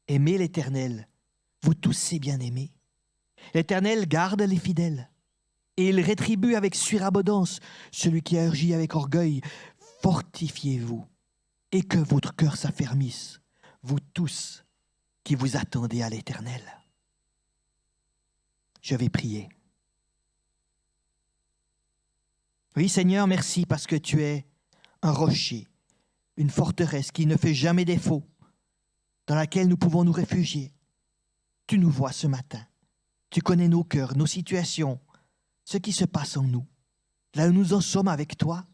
Aimez l'Éternel, vous tous ses bien-aimés. L'Éternel garde les fidèles, et il rétribue avec surabondance celui qui agit avec orgueil. Fortifiez-vous, et que votre cœur s'affermisse, vous tous qui vous attendez à l'Éternel. Je vais prier. Oui, Seigneur, merci parce que tu es un rocher, une forteresse qui ne fait jamais défaut, dans laquelle nous pouvons nous réfugier. Tu nous vois ce matin. Tu connais nos cœurs, nos situations, ce qui se passe en nous. Là où nous en sommes avec toi.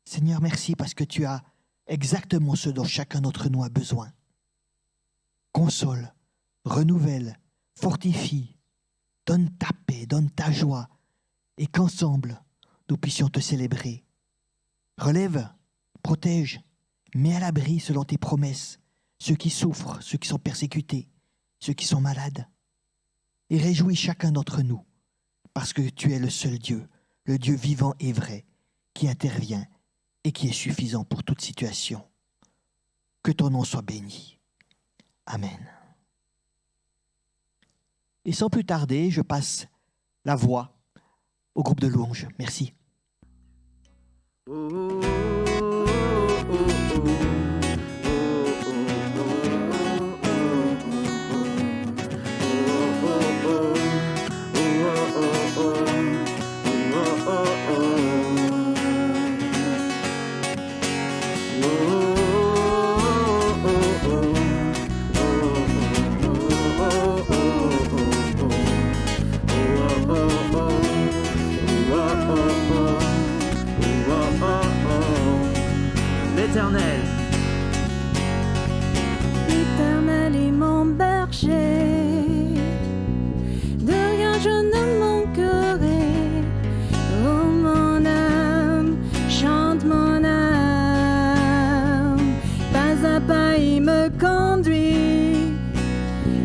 Seigneur, merci parce que tu as exactement ce dont chacun d'entre nous a besoin. Console, renouvelle, fortifie, donne ta paix, donne ta joie, et qu'ensemble, nous puissions te célébrer. Relève, protège, mets à l'abri selon tes promesses ceux qui souffrent, ceux qui sont persécutés, ceux qui sont malades. Et réjouis chacun d'entre nous, parce que tu es le seul Dieu, le Dieu vivant et vrai, qui intervient et qui est suffisant pour toute situation. Que ton nom soit béni. Amen. Et sans plus tarder, je passe la voix au groupe de louanges. Merci. L'Éternel. L'Éternel est mon berger, de rien je ne manquerai. Oh mon âme, chante mon âme, pas à pas il me conduit,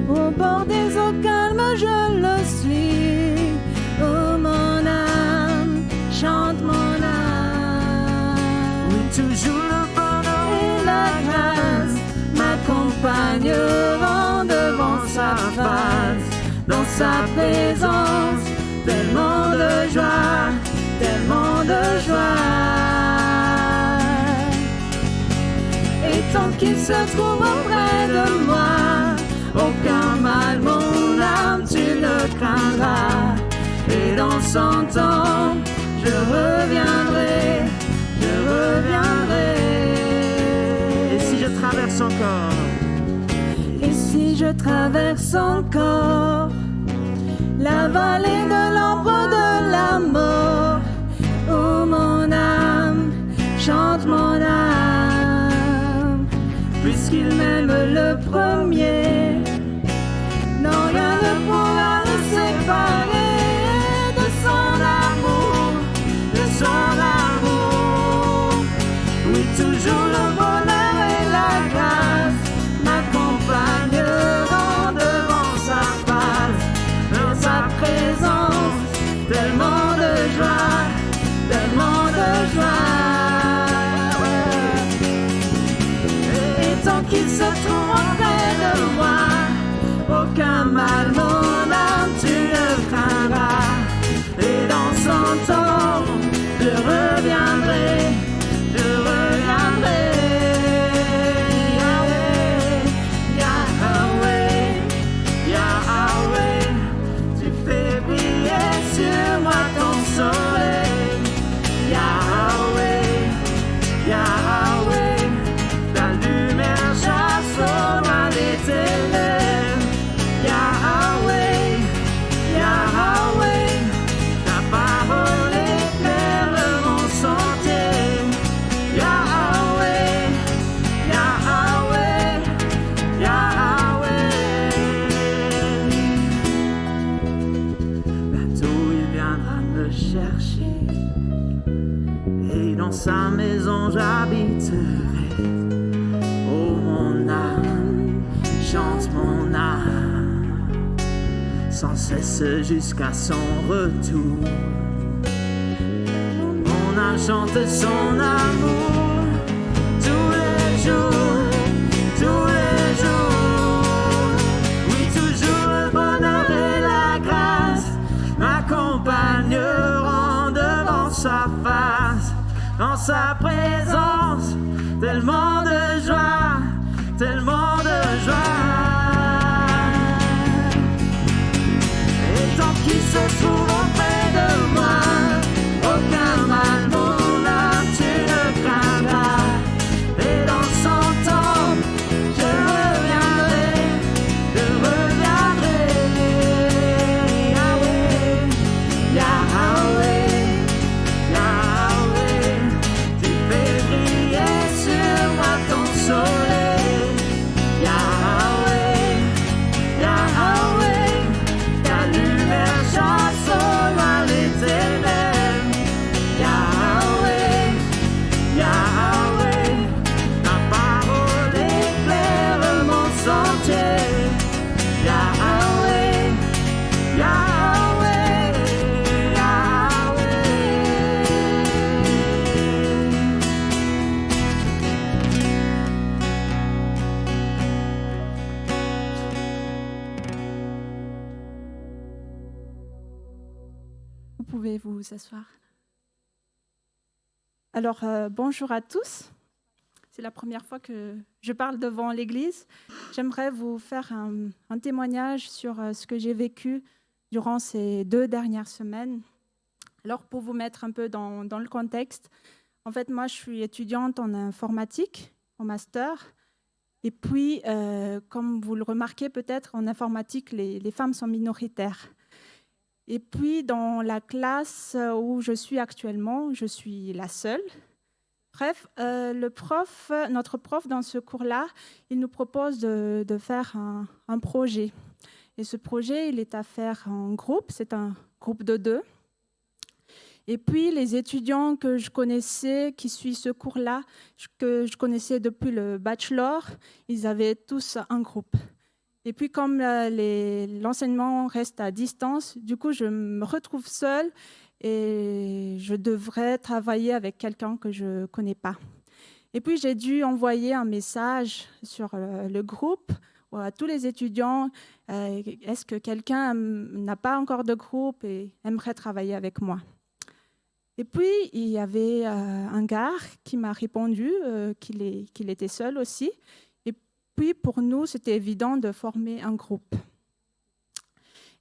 au bord des eaux calmes je le suis. Oh mon âme, chante mon âme. Oui, toujours le bonheur et la grâce m'accompagneront devant sa face, dans sa présence, tellement de joie, tellement de joie. Et tant qu'il se trouve auprès de moi, aucun mal, mon âme, tu ne craindras. Et dans 100 ans, je reviendrai, je reviendrai. Et si je traverse encore, et si je traverse encore la vallée de l'ombre de la mort, oh mon âme, chante mon âme, puisqu'il m'aime le premier, non rien ne pourra le séparer de son amour, de son amour. Oui, toujours le bonheur et la grâce m'accompagneront devant sa face, dans sa présence, tellement de joie, tellement de joie. Et tant qu'il se trouve auprès de moi, aucun mal, mon âme, tu ne craindras. Et dans 100 ans, je reviendrai, je reviendrai. Soleil, Yahweh, Yahweh, ta lumière chassera les ténèbres. Yahweh, Yahweh, ta parole éclaire mon sentier. Yahweh, Yahweh, Yahweh. Bientôt il viendra me chercher, et dans sa maison j'habiterai. Oh mon âme, chante mon âme, sans cesse jusqu'à son retour. Mon âme chante son amour tous les jours, tous les jours. sa présence, tellement de joie, tellement de joie. Et tant qu'il se trouve auprès de moi, aucun mal, mon âme, tu ne craindras. Et dans son temple, je reviendrai, Yahweh, Yahweh, Yahweh, tu fais briller sur moi ton soleil. Yahweh, Yahweh, ta lumière chasse au loin les ténèbres. Yahweh, Yahweh, ta parole éclaire mon sentier. Yahweh, Yahweh, Yahweh. Vous pouvez vous asseoir. Alors, bonjour à tous. C'est la première fois que je parle devant l'Église. J'aimerais vous faire un témoignage sur ce que j'ai vécu durant ces 2 dernières semaines. Alors, pour vous mettre un peu dans le contexte, en fait, moi, je suis étudiante en informatique, en master. Et puis, comme vous le remarquez peut-être, en informatique, les femmes sont minoritaires. Et puis, dans la classe où je suis actuellement, je suis la seule. Bref, notre prof dans ce cours-là, il nous propose de faire un projet. Et ce projet, il est à faire en groupe, c'est un groupe de 2. Et puis, les étudiants que je connaissais, qui suivent ce cours-là, que je connaissais depuis le bachelor, ils avaient tous un groupe. Et puis, comme l'enseignement reste à distance, du coup, je me retrouve seule et je devrais travailler avec quelqu'un que je ne connais pas. Et puis, j'ai dû envoyer un message sur le groupe à tous les étudiants. Est-ce que quelqu'un n'a pas encore de groupe et aimerait travailler avec moi? Et puis, il y avait un gars qui m'a répondu qu'il était seul aussi. Et puis, pour nous, c'était évident de former un groupe.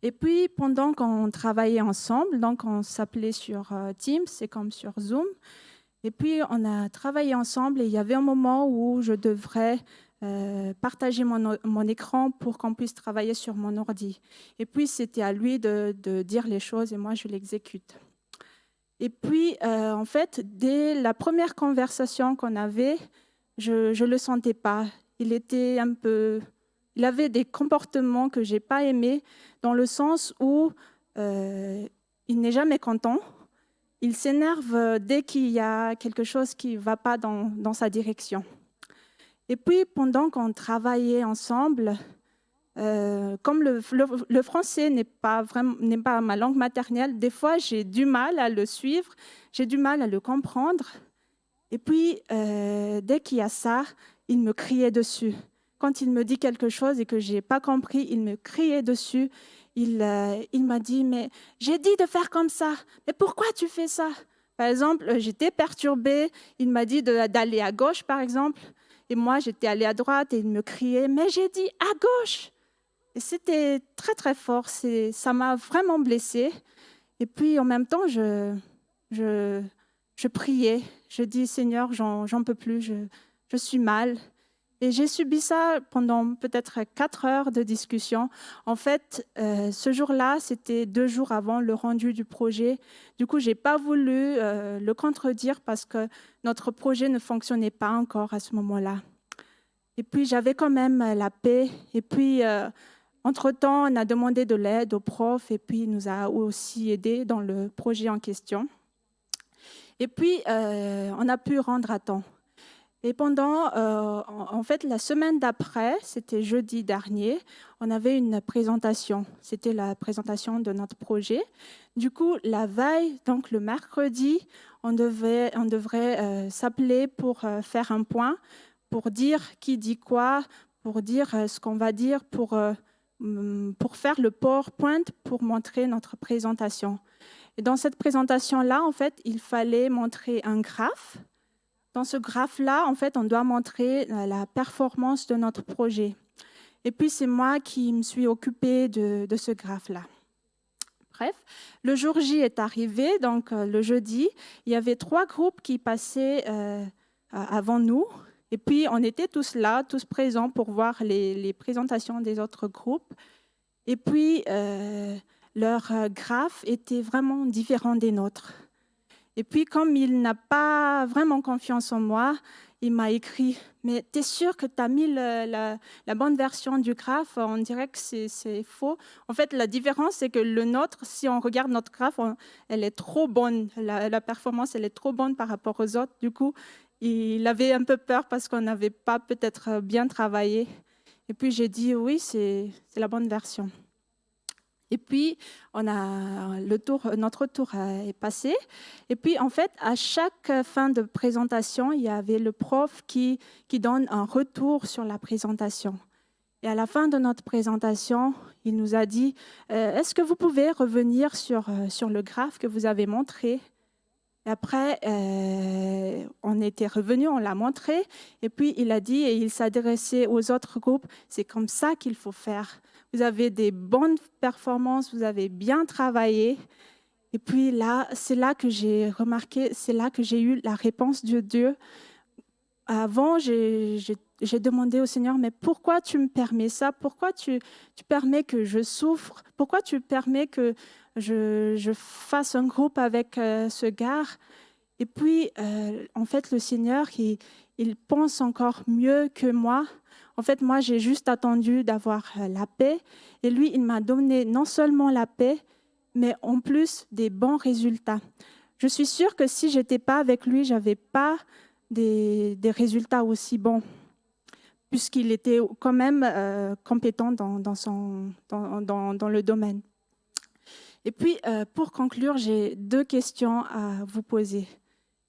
Et puis, pendant qu'on travaillait ensemble, donc on s'appelait sur Teams, c'est comme sur Zoom. Et puis, on a travaillé ensemble et il y avait un moment où je devrais partager mon écran pour qu'on puisse travailler sur mon ordi. Et puis, c'était à lui de dire les choses et moi, je l'exécute. Et puis, en fait, dès la première conversation qu'on avait, je ne le sentais pas. Il avait des comportements que je n'ai pas aimés, dans le sens où il n'est jamais content. Il s'énerve dès qu'il y a quelque chose qui ne va pas dans sa direction. Et puis, pendant qu'on travaillait ensemble, comme le français n'est pas ma langue maternelle, des fois, j'ai du mal à le suivre, j'ai du mal à le comprendre. Et puis, dès qu'il y a ça, il me criait dessus. Quand il me dit quelque chose et que je n'ai pas compris, il me criait dessus. Il m'a dit, mais j'ai dit de faire comme ça, mais pourquoi tu fais ça? Par exemple, j'étais perturbée, il m'a dit d'aller à gauche, par exemple, et moi, j'étais allée à droite et il me criait, mais j'ai dit à gauche. Et c'était très, très fort, ça m'a vraiment blessée. Et puis, en même temps, je priais, je dis, Seigneur, j'en peux plus, je suis mal. Et j'ai subi ça pendant peut-être 4 heures de discussion. En fait, ce jour-là, c'était 2 jours avant le rendu du projet. Du coup, je n'ai pas voulu le contredire parce que notre projet ne fonctionnait pas encore à ce moment-là. Et puis, j'avais quand même la paix. Et puis, entre-temps, on a demandé de l'aide au prof et puis il nous a aussi aidés dans le projet en question. Et puis, on a pu rendre à temps. Et pendant, en fait, la semaine d'après, c'était jeudi dernier, on avait une présentation. C'était la présentation de notre projet. Du coup, la veille, donc le mercredi, on devrait s'appeler pour faire un point, pour dire qui dit quoi, pour dire ce qu'on va dire, pour faire le PowerPoint pour montrer notre présentation. Et dans cette présentation-là, en fait, il fallait montrer un graphe Dans ce graphe-là, en fait, on doit montrer la performance de notre projet. Et puis, c'est moi qui me suis occupée de ce graphe-là. Bref, le jour J est arrivé, donc le jeudi, il y avait 3 groupes qui passaient avant nous. Et puis, on était tous là, tous présents pour voir les présentations des autres groupes. Et puis, leur graphe était vraiment différent des nôtres. Et puis, comme il n'a pas vraiment confiance en moi, il m'a écrit « Mais tu es sûr que tu as mis la bonne version du graphe? On dirait que c'est faux. » En fait, la différence, c'est que le nôtre, si on regarde notre graphe, elle est trop bonne. La performance, elle est trop bonne par rapport aux autres. Du coup, il avait un peu peur parce qu'on n'avait pas peut-être bien travaillé. Et puis, j'ai dit « Oui, c'est la bonne version. » Et puis, notre tour est passé. Et puis, en fait, à chaque fin de présentation, il y avait le prof qui donne un retour sur la présentation. Et à la fin de notre présentation, il nous a dit « Est-ce que vous pouvez revenir sur le graphe que vous avez montré ?» Et après, on était revenu, on l'a montré. Et puis, il a dit, et il s'adressait aux autres groupes, « C'est comme ça qu'il faut faire. Vous avez des bonnes performances, vous avez bien travaillé. » Et puis là, c'est là que j'ai remarqué, c'est là que j'ai eu la réponse de Dieu. Avant, j'ai demandé au Seigneur, mais pourquoi tu me permets ça? Pourquoi tu permets que je souffre? Pourquoi tu permets que je fasse un groupe avec ce gars? Et puis, en fait, le Seigneur, il pense encore mieux que moi. En fait, moi, j'ai juste attendu d'avoir la paix. Et lui, il m'a donné non seulement la paix, mais en plus des bons résultats. Je suis sûre que si je n'étais pas avec lui, je n'avais pas des résultats aussi bons, puisqu'il était quand même compétent dans le domaine. Et puis, pour conclure, j'ai 2 questions à vous poser.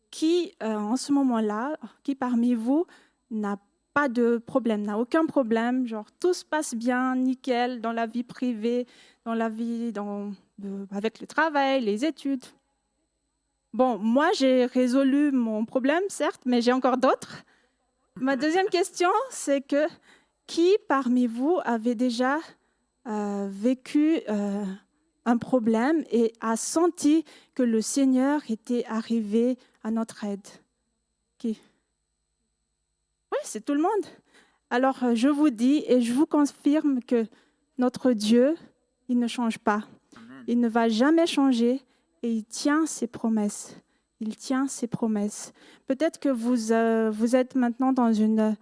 Qui, en ce moment-là, qui parmi vous n'a pas de problème, n'a aucun problème, genre tout se passe bien, nickel, dans la vie privée, dans la vie avec le travail, les études? Bon, moi, j'ai résolu mon problème, certes, mais j'ai encore d'autres. Ma deuxième question, c'est que qui parmi vous avait déjà vécu un problème et a senti que le Seigneur était arrivé à notre aide? Qui? Oui, c'est tout le monde. Alors, je vous dis et je vous confirme que notre Dieu, il ne change pas. Amen. Il ne va jamais changer et il tient ses promesses. Il tient ses promesses. Peut-être que vous êtes maintenant dans une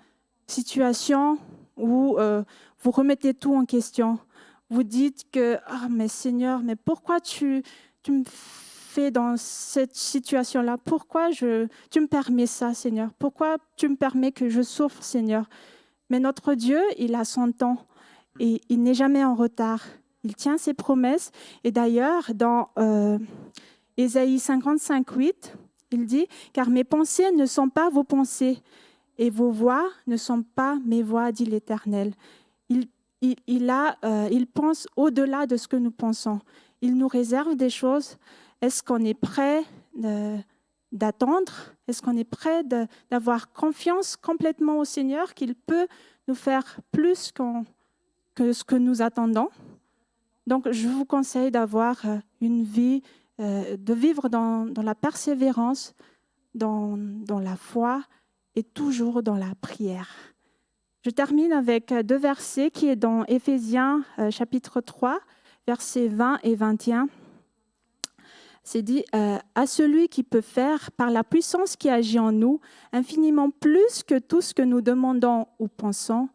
situation où vous remettez tout en question. Vous dites que « Ah, mais Seigneur, mais pourquoi tu me fais dans cette situation-là? Pourquoi tu me permets ça, Seigneur? Pourquoi tu me permets que je souffre, Seigneur ?» Mais notre Dieu, il a son temps et il n'est jamais en retard. Il tient ses promesses. Et d'ailleurs, dans Ésaïe 55:8, il dit « Car mes pensées ne sont pas vos pensées et vos voix ne sont pas mes voix, dit l'Éternel. » Il pense au-delà de ce que nous pensons. Il nous réserve des choses. Est-ce qu'on est prêt d'attendre? Est-ce qu'on est prêt d'avoir confiance complètement au Seigneur qu'il peut nous faire plus que ce que nous attendons? Donc, je vous conseille d'avoir une vie, de vivre dans la persévérance, dans la foi et toujours dans la prière. Je termine avec 2 versets qui est dans Éphésiens chapitre 3, versets 20 et 21. C'est dit à celui qui peut faire, par la puissance qui agit en nous, infiniment plus que tout ce que nous demandons ou pensons,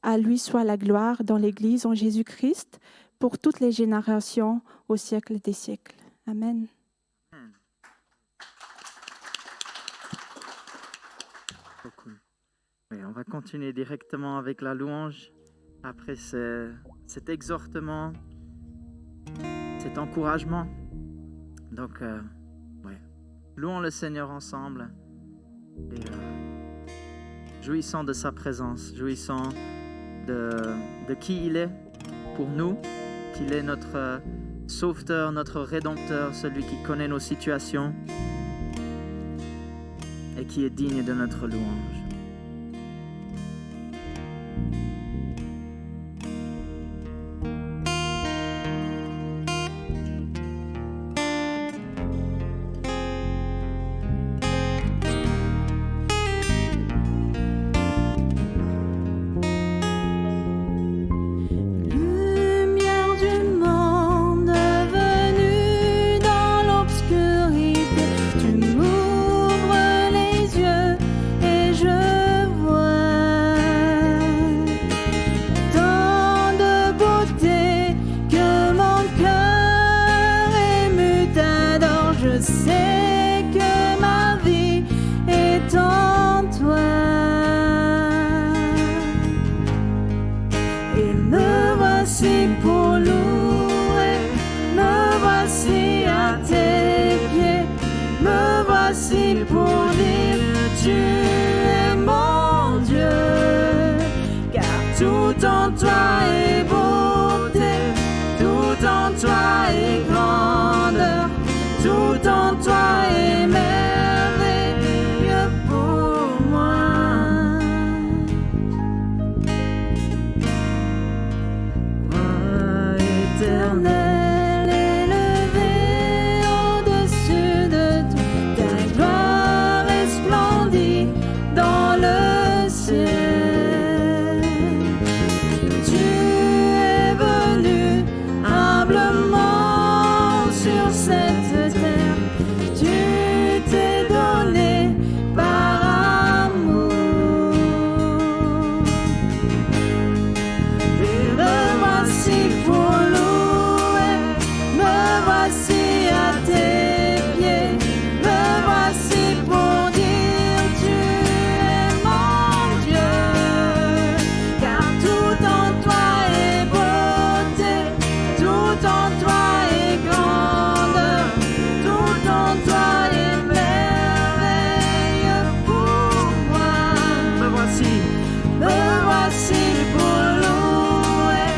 à lui soit la gloire dans l'Église en Jésus-Christ, pour toutes les générations, au siècle des siècles. Amen. Beaucoup. Oui, on va continuer directement avec la louange. Après cet exhortement, cet encouragement. Donc, louons le Seigneur ensemble et jouissons de sa présence, jouissons de qui il est pour nous, qu'il est notre sauveteur, notre rédempteur, celui qui connaît nos situations. et qui est digne de notre louange. Lumière du monde venue dans l'obscurité, tu m'ouvres les yeux et je vois tant de beauté que mon cœur ému t'adore. Je sais que ma vie est en toi. Et me voici pour louer, me voici à tes pieds, me voici pour dire tu es mon Dieu, car tout en toi est beauté, tout en toi est grandeur, tout en toi est merveilleux pour moi. Éternel, élevé au-dessus de tout, ta gloire resplendit dans le ciel. Tu es venu humblement sur cette terre, tu t'es donné par amour. Et me voici pour louer, me voici à tes pieds, me voici pour dire tu es mon Dieu, car tout en toi est beauté, tout en toi est grandeur, tout en toi est merveilleux pour moi. Me voici pour louer,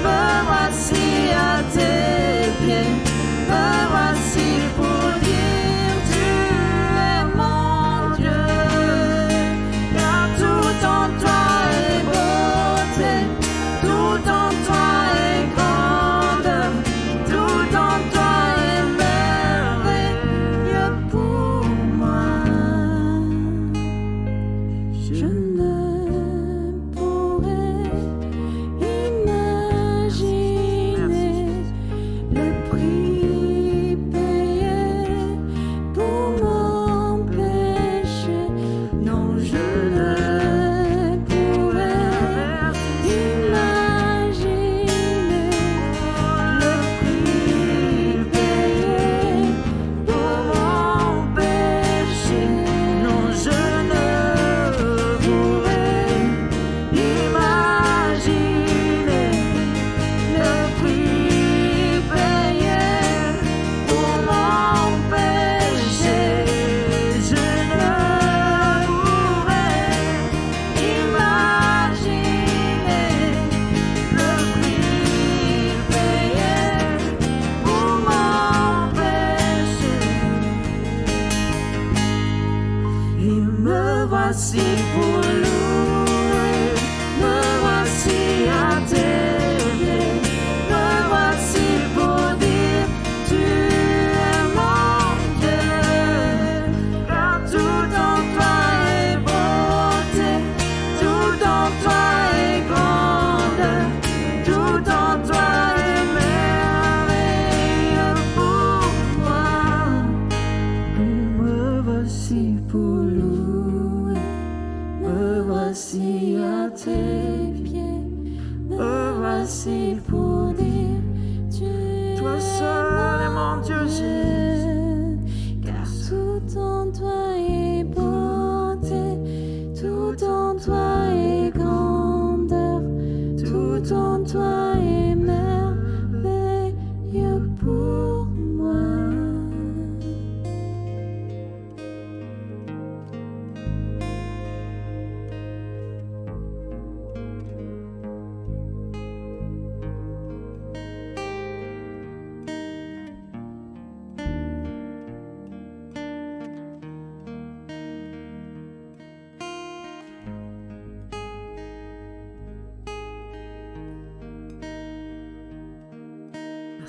me voici à tes pieds, me voici pour dire tu es mon Dieu, car tout en toi est beauté, tout en toi est grandeur, tout en toi est merveilleux pour moi. Je ne pourrais imaginer le prix payé pour mon péché. Non, je ne pourrais imaginer le prix payé pour mon péché. Non, je ne pourrais imaginer le prix payé pour mon péché. Je ne pourrais imaginer le prix payé pour mon péché. Et me voici pour louer, me voici à tes pieds, me voici pour dire tu es mon Dieu, car tout en toi est beauté, tout en toi est grandeur, tout en toi est merveilleux pour moi. Me voici pour louer, me voici à tes pieds, me voici pour dire tu Toi es seul est mon Dieu, Jésus, car tout en toi est beauté, tout en toi est grandeur, tout en toi est merveilleux pour moi.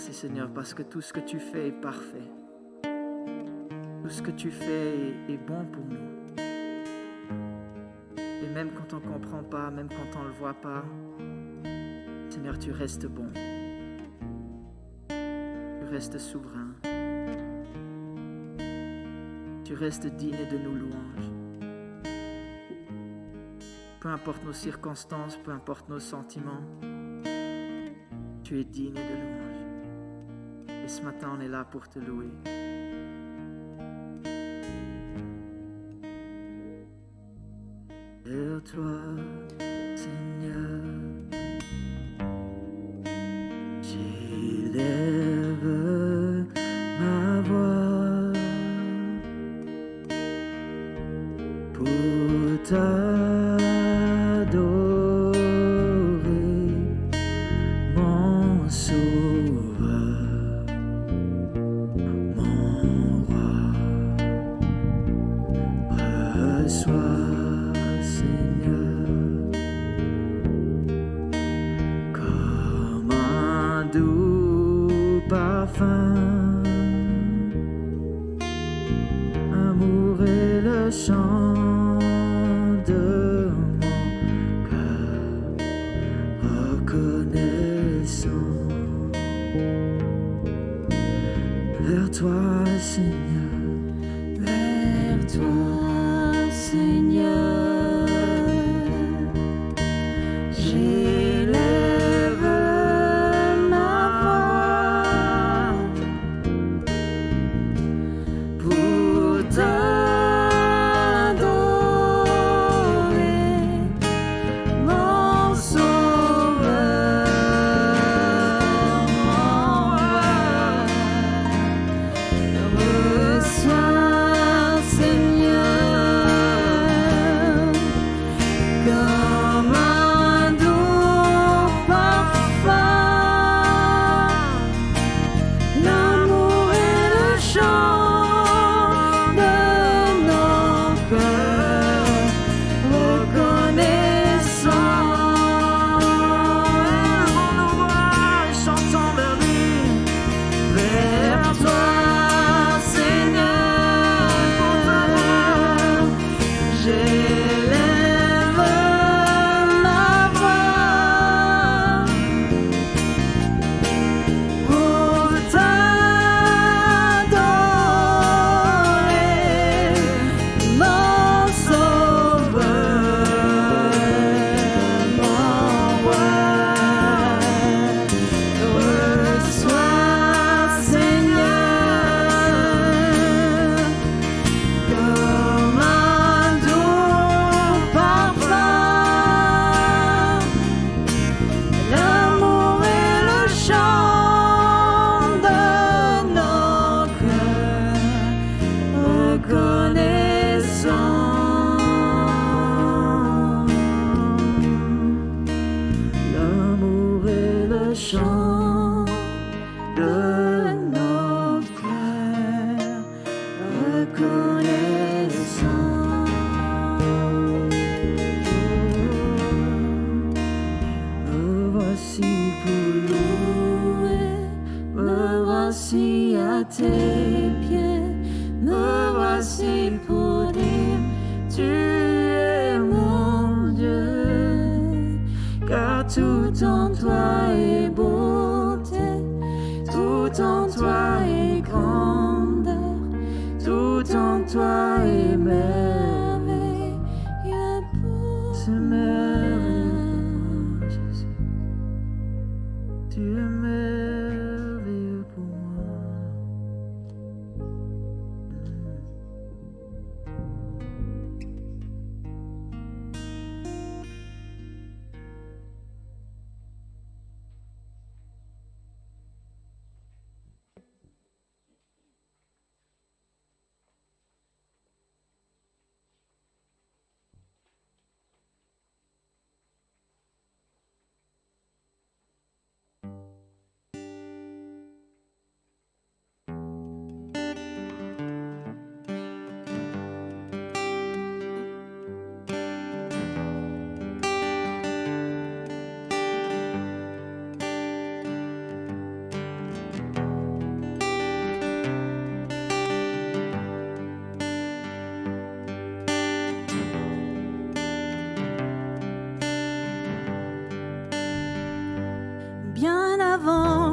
Merci Seigneur parce que tout ce que tu fais est parfait. Tout ce que tu fais est bon pour nous. Et même quand on ne comprend pas, même quand on ne le voit pas, Seigneur, tu restes bon. Tu restes souverain. Tu restes digne de nos louanges. Peu importe nos circonstances, peu importe nos sentiments, tu es digne de louange. Et ce matin, on est là pour te louer. Vers toi, Seigneur, j'élève ma voix pour t'adorer, mon Sauveur, mon Roi. Reçois, doux parfum, amour est le chant de mon cœur, reconnaissant vers toi, Seigneur, vers toi, Seigneur. Tout en toi est beauté, tout en toi est grandeur, tout en toi est merveille. C'est merveilleux, Jésus. Tu es merveilleux pour moi.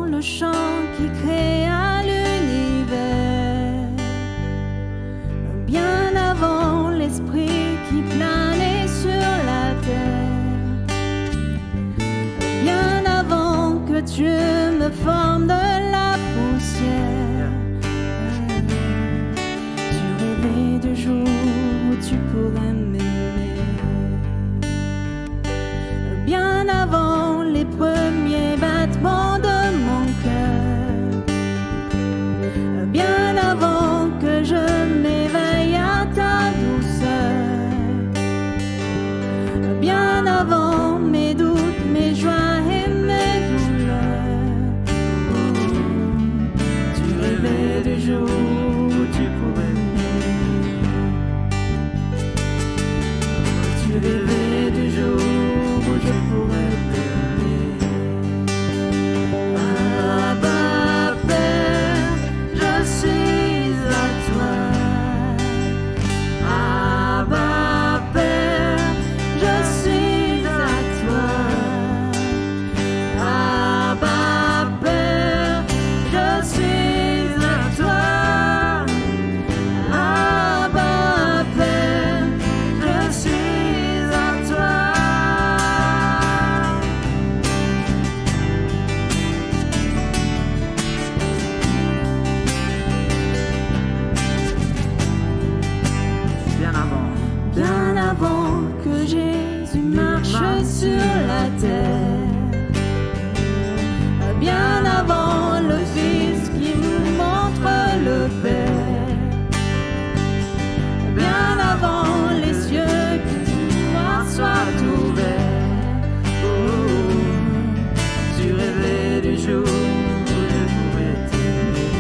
le chant qui créa l'univers, bien avant l'esprit qui planait sur la terre, bien avant que Dieu me forme de la poussière. Tu rêvais du jour où tu pourrais m'aimer, bien avant les premiers battements de mon cœur, bien avant que je m'éveille à ta douceur, bien avant mes doutes, mes joies et mes douleurs. Tu rêvais du jour où tu pourrais m'aimer, tu rêvais du jour où je pourrais t'aimer. Abba Père, je suis à toi. Abba Père, je suis à toi. Abba Père, je suis à toi. Abba Père, je suis à toi. Bien avant que Jésus marche sur la terre, bien avant le Fils qui nous montre le Père, bien avant les cieux qui soient ouverts. Tu rêvais du jour où je pourrais t'aimer,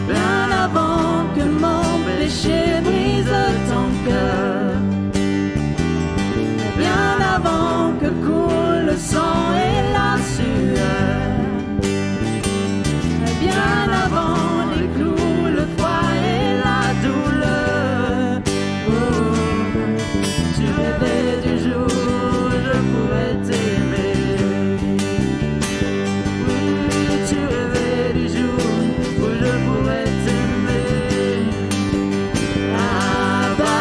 bien avant que mon péché brise ton cœur, bien avant que coule le sang et la sueur, bien avant les clous, le froid et la douleur. Tu rêvais du jour où je pourrais t'aimer. Oui, tu rêvais du jour où je pourrais t'aimer. Abba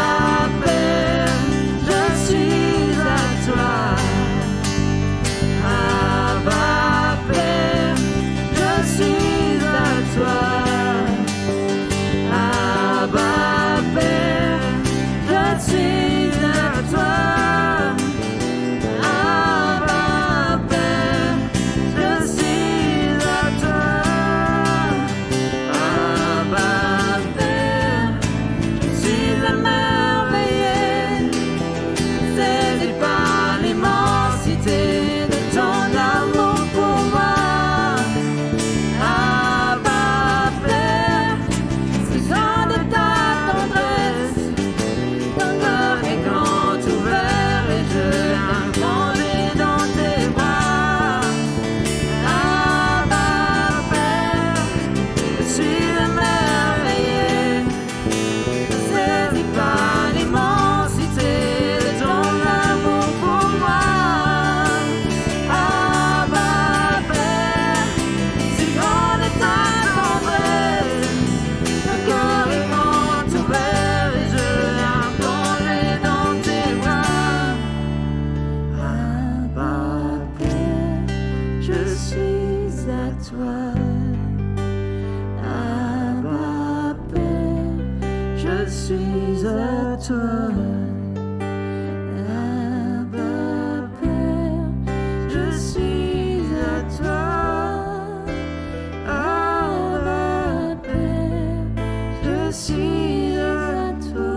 Père, je suis à toi. Abba Père, je suis à toi. Abba Père, je suis à toi. Abba Père, je suis à toi. Abba Père, je suis émerveillé, saisi par l'immensité de ton amour pour moi. Abba Père, c'est grande ta tendresse, ton cœur est grand ouvert et je m'implonge dans tes bras. Abba Père, je suis émerveillé, saisi par l'immensité de ton amour pour moi. Abba Père, c'est grande ta tendresse, ton cœur est grand ouvert et je m'implonge dans tes bras. Abba Père, je suis à toi. Abba Père, je suis à toi. Abba Père, je suis à toi. Abba Père, je suis à toi.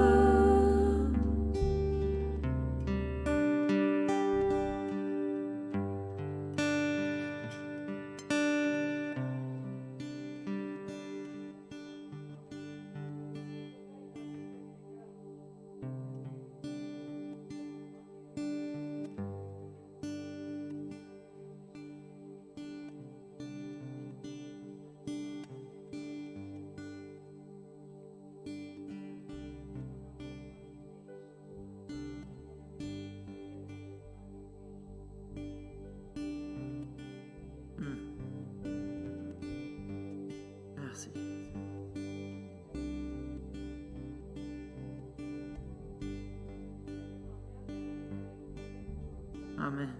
Amen.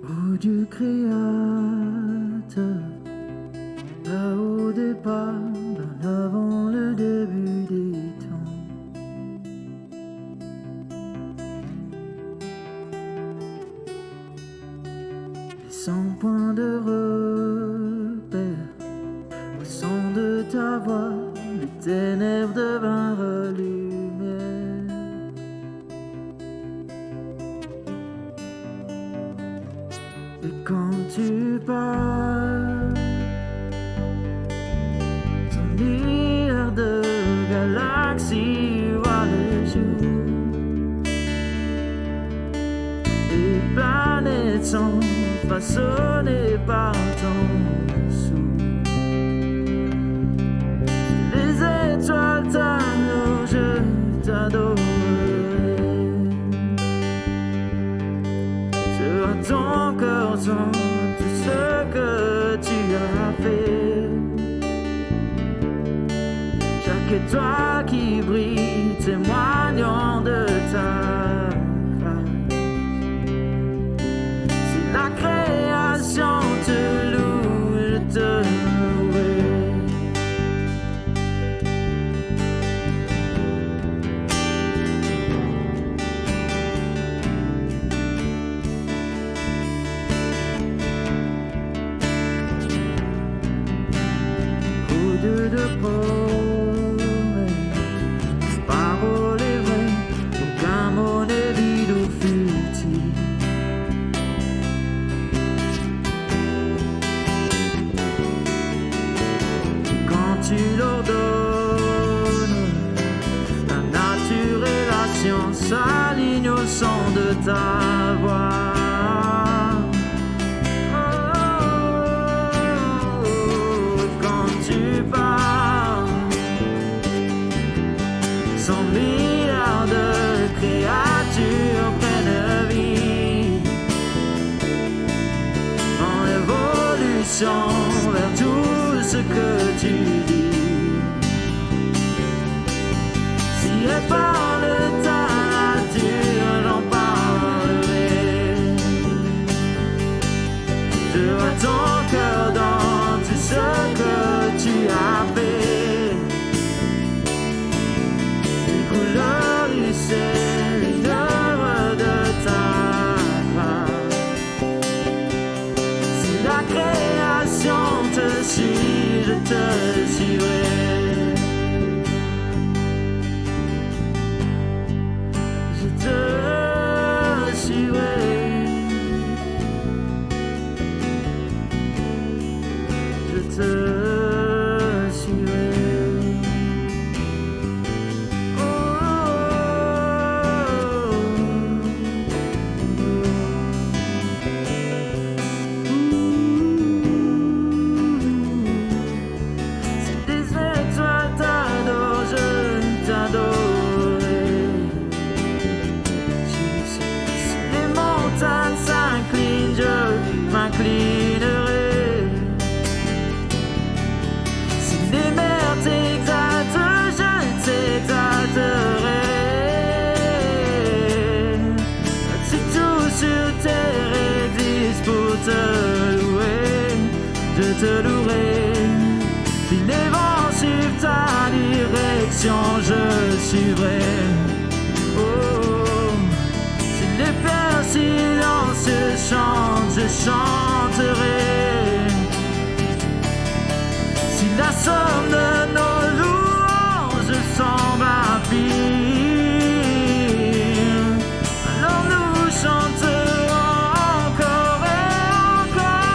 Ô Dieu créateur, là au départ, bien avant le début des temps, et sans point de repère, au son de ta voix, les ténèbres devinrent lumière. Et quand tu parles, ton milliard de galaxies voient le jour. Les planètes sont façonnées par ton souffle. Les étoiles t'adorent, je t'adorerai. Je vois ton cœur dans tout ce que tu as fait. Chaque étoile qui brille témoignant de ta grâce. Si la création te loue, je te louerai. Dieu de promesses, parole est vraie, aucun mot n'est vide ou futile. Quand tu l'ordonnes, la nature et la science s'alignent au son de ta voix. Cent milliards de créatures pleines de vie, en évolution vers tout ce que tu dis. Si elle parle ta nature, j'en parlerai. Je vois ton cœur dans tout ce que tu as fait. Couleur du ciel, une œuvre de ta part. Si la création te suit, je te suivrai. Je te suivrai. Je te suivrai. direction je suivrai. Oh, si les pères silencieux chantent, je chanterai. Si la somme de nos louanges semble infime, alors nous chanterons encore et encore.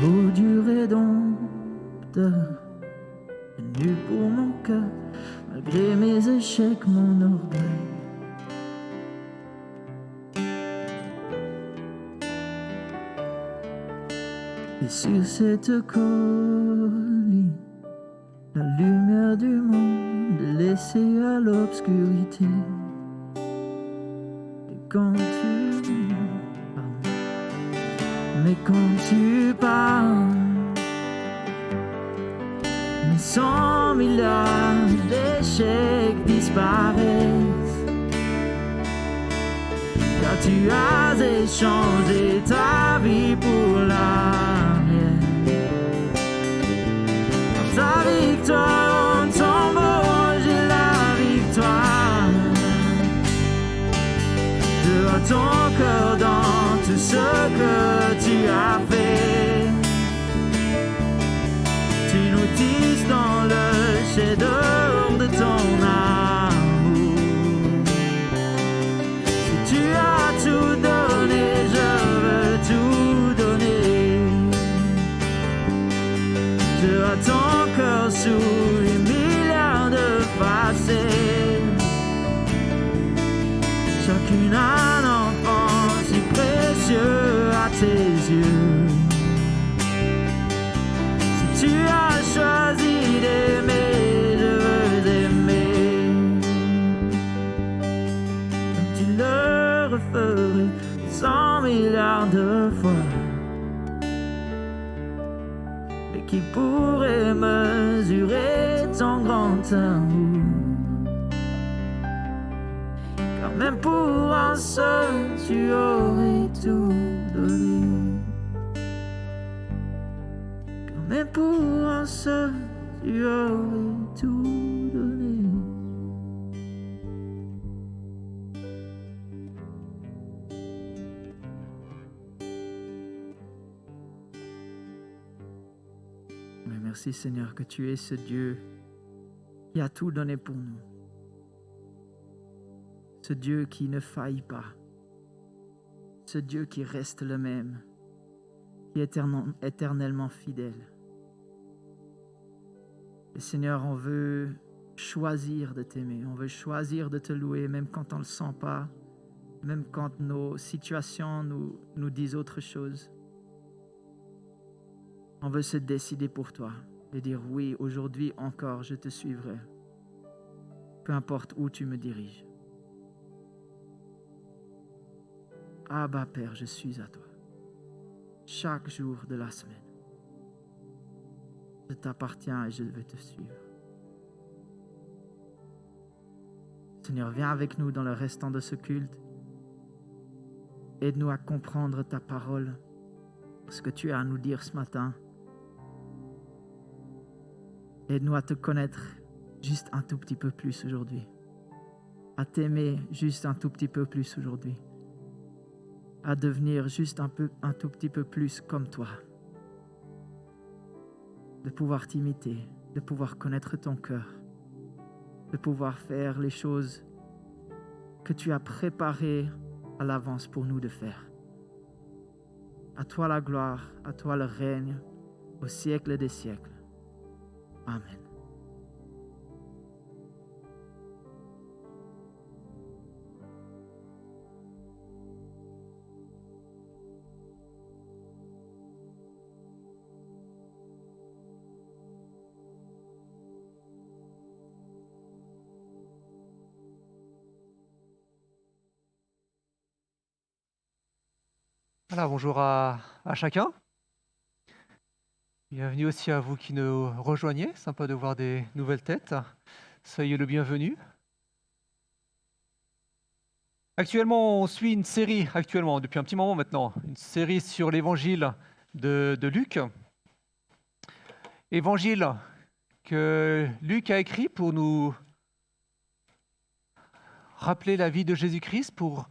Ô Dieu rédempteur, venu pour mon cœur, malgré mes échecs, mon orgueil. Et sur cette colline, la lumière du monde est laissée à l'obscurité. Et quand tu parles, mais quand tu parles, mes 100 milliards d'échecs disparaissent. Car tu as échangé ta vie pour la mienne. Dans ta victoire, en tombeau, j'ai la victoire. Je vois ton cœur dans tout ce que tu as fait. Tu nous tisses dans le chef-d'œuvre de ton amour. Si tu as tout donné, je veux tout donner. Je vois ton cœur sous les milliards de facettes. Chacune un enfant si précieux à tes yeux. Si tu as choisi d'aimer, je veux aimer. Comme tu le referais 100 milliards de fois. Mais qui pourrait mesurer ton grand amour? Car même pour un seul, tu aurais tout donné. Même pour un seul, tu aurais tout donné. Mais merci Seigneur que tu es ce Dieu qui a tout donné pour nous. Ce Dieu qui ne faillit pas. Ce Dieu qui reste le même, qui est éternellement fidèle. Et Seigneur, on veut choisir de t'aimer, on veut choisir de te louer, même quand on ne le sent pas, même quand nos situations nous disent autre chose. On veut se décider pour toi et dire oui, aujourd'hui encore, je te suivrai, peu importe où tu me diriges. Abba Père, je suis à toi, chaque jour de la semaine. Je t'appartiens et je veux te suivre. Seigneur, viens avec nous dans le restant de ce culte. Aide-nous à comprendre ta parole, ce que tu as à nous dire ce matin. Aide-nous à te connaître juste un tout petit peu plus aujourd'hui. À t'aimer juste un tout petit peu plus aujourd'hui. À devenir juste un tout petit peu plus comme toi. De pouvoir t'imiter, de pouvoir connaître ton cœur, de pouvoir faire les choses que tu as préparées à l'avance pour nous de faire. À toi la gloire, à toi le règne, au siècle des siècles. Amen. Voilà, bonjour à chacun. Bienvenue aussi à vous qui nous rejoignez. Sympa de voir des nouvelles têtes. Soyez le bienvenu. Actuellement, on suit une série, depuis un petit moment maintenant, une série sur l'évangile de Luc. Évangile que Luc a écrit pour nous rappeler la vie de Jésus-Christ, pour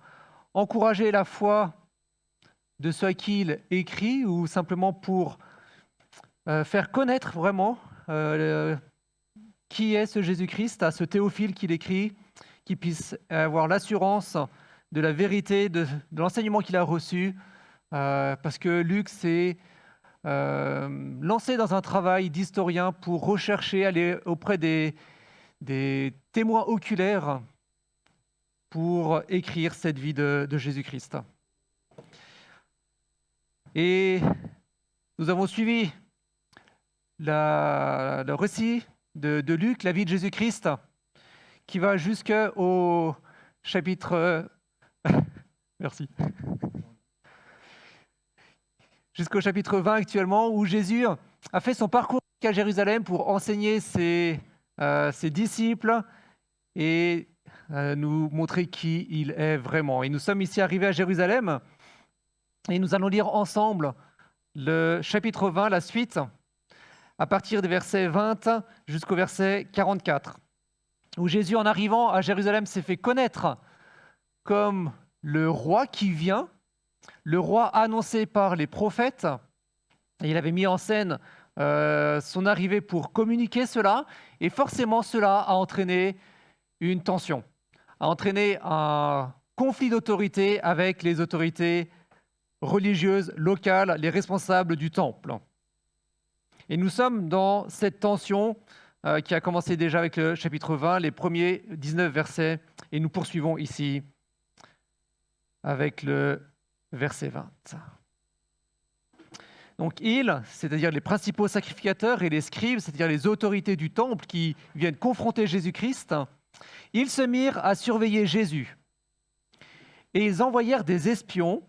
encourager la foi de ceux à qui il écrit, ou simplement pour faire connaître vraiment qui est ce Jésus-Christ, à ce Théophile qu'il écrit, qu'il puisse avoir l'assurance de la vérité de l'enseignement qu'il a reçu, parce que Luc s'est lancé dans un travail d'historien pour rechercher, aller auprès des témoins oculaires pour écrire cette vie de Jésus-Christ. Et nous avons suivi le récit de Luc, la vie de Jésus-Christ, qui va jusqu'au chapitre... Merci. Jusqu'au chapitre 20 actuellement, où Jésus a fait son parcours à Jérusalem pour enseigner ses disciples et nous montrer qui il est vraiment. Et nous sommes ici arrivés à Jérusalem et nous allons lire ensemble le chapitre 20, la suite, à partir des versets 20 jusqu'au verset 44, où Jésus, en arrivant à Jérusalem, s'est fait connaître comme le roi qui vient, le roi annoncé par les prophètes. Et il avait mis en scène son arrivée pour communiquer cela, et forcément cela a entraîné une tension, a entraîné un conflit d'autorité avec les autorités religieuses locales, les responsables du temple. Et nous sommes dans cette tension qui a commencé déjà avec le chapitre 20, les premiers 19 versets, et nous poursuivons ici avec le verset 20. Donc ils, c'est-à-dire les principaux sacrificateurs, et les scribes, c'est-à-dire les autorités du temple qui viennent confronter Jésus-Christ, ils se mirent à surveiller Jésus. Et ils envoyèrent des espions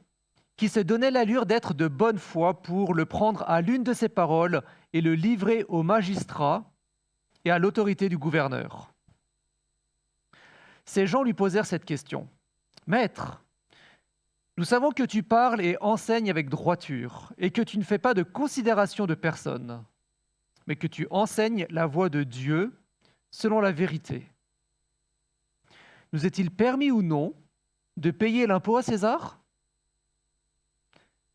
qui se donnaient l'allure d'être de bonne foi pour le prendre à l'une de ses paroles et le livrer aux magistrats et à l'autorité du gouverneur. Ces gens lui posèrent cette question. « Maître, nous savons que tu parles et enseignes avec droiture et que tu ne fais pas de considération de personne, mais que tu enseignes la voie de Dieu selon la vérité. Nous est-il permis ou non de payer l'impôt à César ?»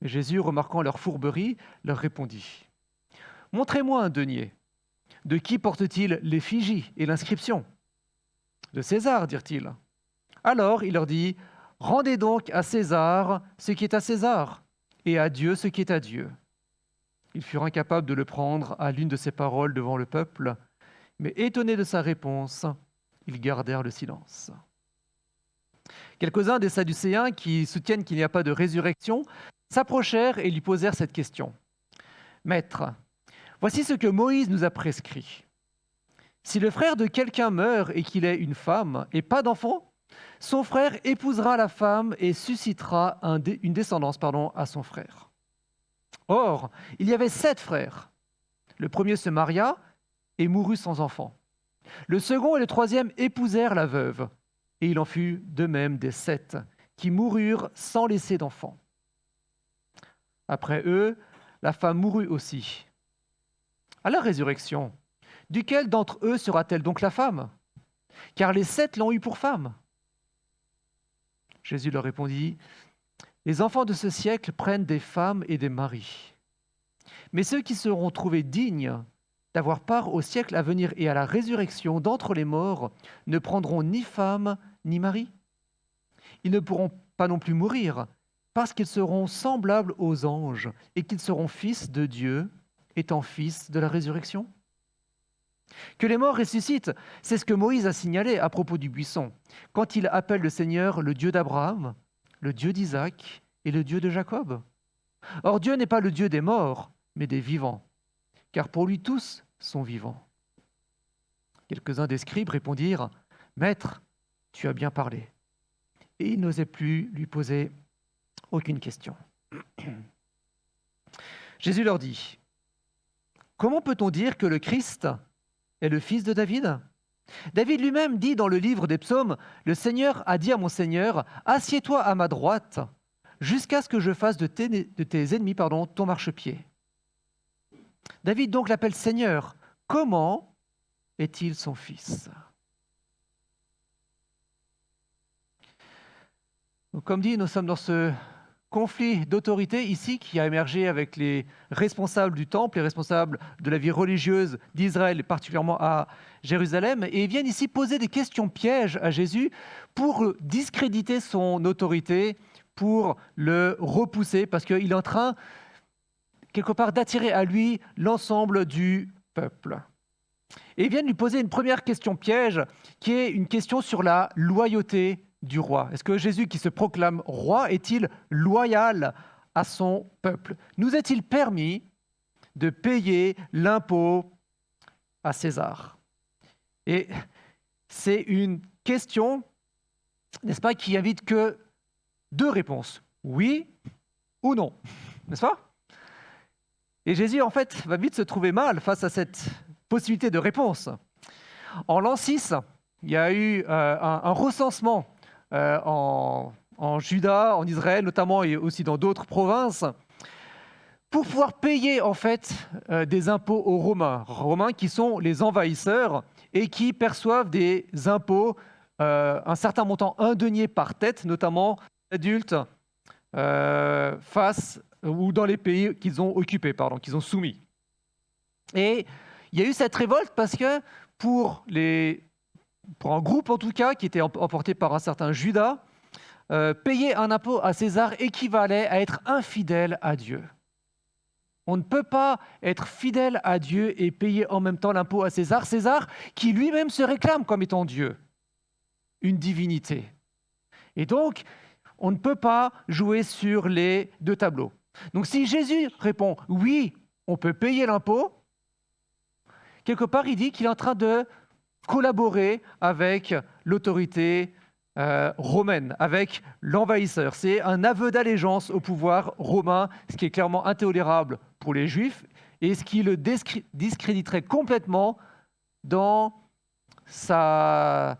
Mais Jésus, remarquant leur fourberie, leur répondit. « Montrez-moi un denier. De qui porte-t-il l'effigie et l'inscription ? De César, dirent-ils. Alors il leur dit, « Rendez donc à César ce qui est à César, et à Dieu ce qui est à Dieu. » Ils furent incapables de le prendre à l'une de ses paroles devant le peuple, mais étonnés de sa réponse, ils gardèrent le silence. Quelques-uns des Sadducéens qui soutiennent qu'il n'y a pas de résurrection s'approchèrent et lui posèrent cette question. « Maître, voici ce que Moïse nous a prescrit. Si le frère de quelqu'un meurt et qu'il ait une femme et pas d'enfant, son frère épousera la femme et suscitera une descendance à son frère. Or, il y avait 7 frères. Le premier se maria et mourut sans enfant. Le second et le troisième épousèrent la veuve, et il en fut de même des 7 qui moururent sans laisser d'enfant. Après eux, la femme mourut aussi. À la résurrection, duquel d'entre eux sera-t-elle donc la femme ? Car les 7 l'ont eue pour femme. Jésus leur répondit, « Les enfants de ce siècle prennent des femmes et des maris. Mais ceux qui seront trouvés dignes d'avoir part au siècle à venir et à la résurrection d'entre les morts ne prendront ni femme ni mari. Ils ne pourront pas non plus mourir, parce qu'ils seront semblables aux anges et qu'ils seront fils de Dieu, étant fils de la résurrection. Que les morts ressuscitent, c'est ce que Moïse a signalé à propos du buisson, quand il appelle le Seigneur le Dieu d'Abraham, le Dieu d'Isaac et le Dieu de Jacob. Or Dieu n'est pas le Dieu des morts, mais des vivants, car pour lui tous sont vivants. » Quelques-uns des scribes répondirent, « Maître, tu as bien parlé. » Et ils n'osaient plus lui poser aucune question. Jésus leur dit, comment peut-on dire que le Christ est le fils de David ? David lui-même dit dans le livre des psaumes, « Le Seigneur a dit à mon Seigneur, assieds-toi à ma droite, jusqu'à ce que je fasse de tes ennemis ton marchepied. » David donc l'appelle Seigneur. Comment est-il son fils ? Donc, comme dit, nous sommes dans ce conflit d'autorité ici qui a émergé avec les responsables du temple, les responsables de la vie religieuse d'Israël, particulièrement à Jérusalem, et ils viennent ici poser des questions pièges à Jésus pour discréditer son autorité, pour le repousser, parce qu'il est en train, quelque part, d'attirer à lui l'ensemble du peuple. Et ils viennent lui poser une première question piège, qui est une question sur la loyauté du roi. Est-ce que Jésus, qui se proclame roi, est-il loyal à son peuple ? Nous est-il permis de payer l'impôt à César ? Et c'est une question, n'est-ce pas, qui invite que deux réponses, oui ou non, n'est-ce pas ? Et Jésus, en fait, va vite se trouver mal face à cette possibilité de réponse. En l'an 6, il y a eu un recensement en Juda, en Israël notamment, et aussi dans d'autres provinces, pour pouvoir payer en fait des impôts aux Romains qui sont les envahisseurs et qui perçoivent des impôts, un certain montant, 1 denier par tête, notamment adultes, face ou dans les pays qu'ils ont occupés, qu'ils ont soumis. Et il y a eu cette révolte parce que pour un groupe en tout cas, qui était emporté par un certain Judas, payer un impôt à César équivalait à être infidèle à Dieu. On ne peut pas être fidèle à Dieu et payer en même temps l'impôt à César, César qui lui-même se réclame comme étant Dieu, une divinité. Et donc, on ne peut pas jouer sur les deux tableaux. Donc si Jésus répond « oui, on peut payer l'impôt », quelque part il dit qu'il est en train de collaborer avec l'autorité romaine, avec l'envahisseur. C'est un aveu d'allégeance au pouvoir romain, ce qui est clairement intolérable pour les Juifs et ce qui le discréditerait complètement dans son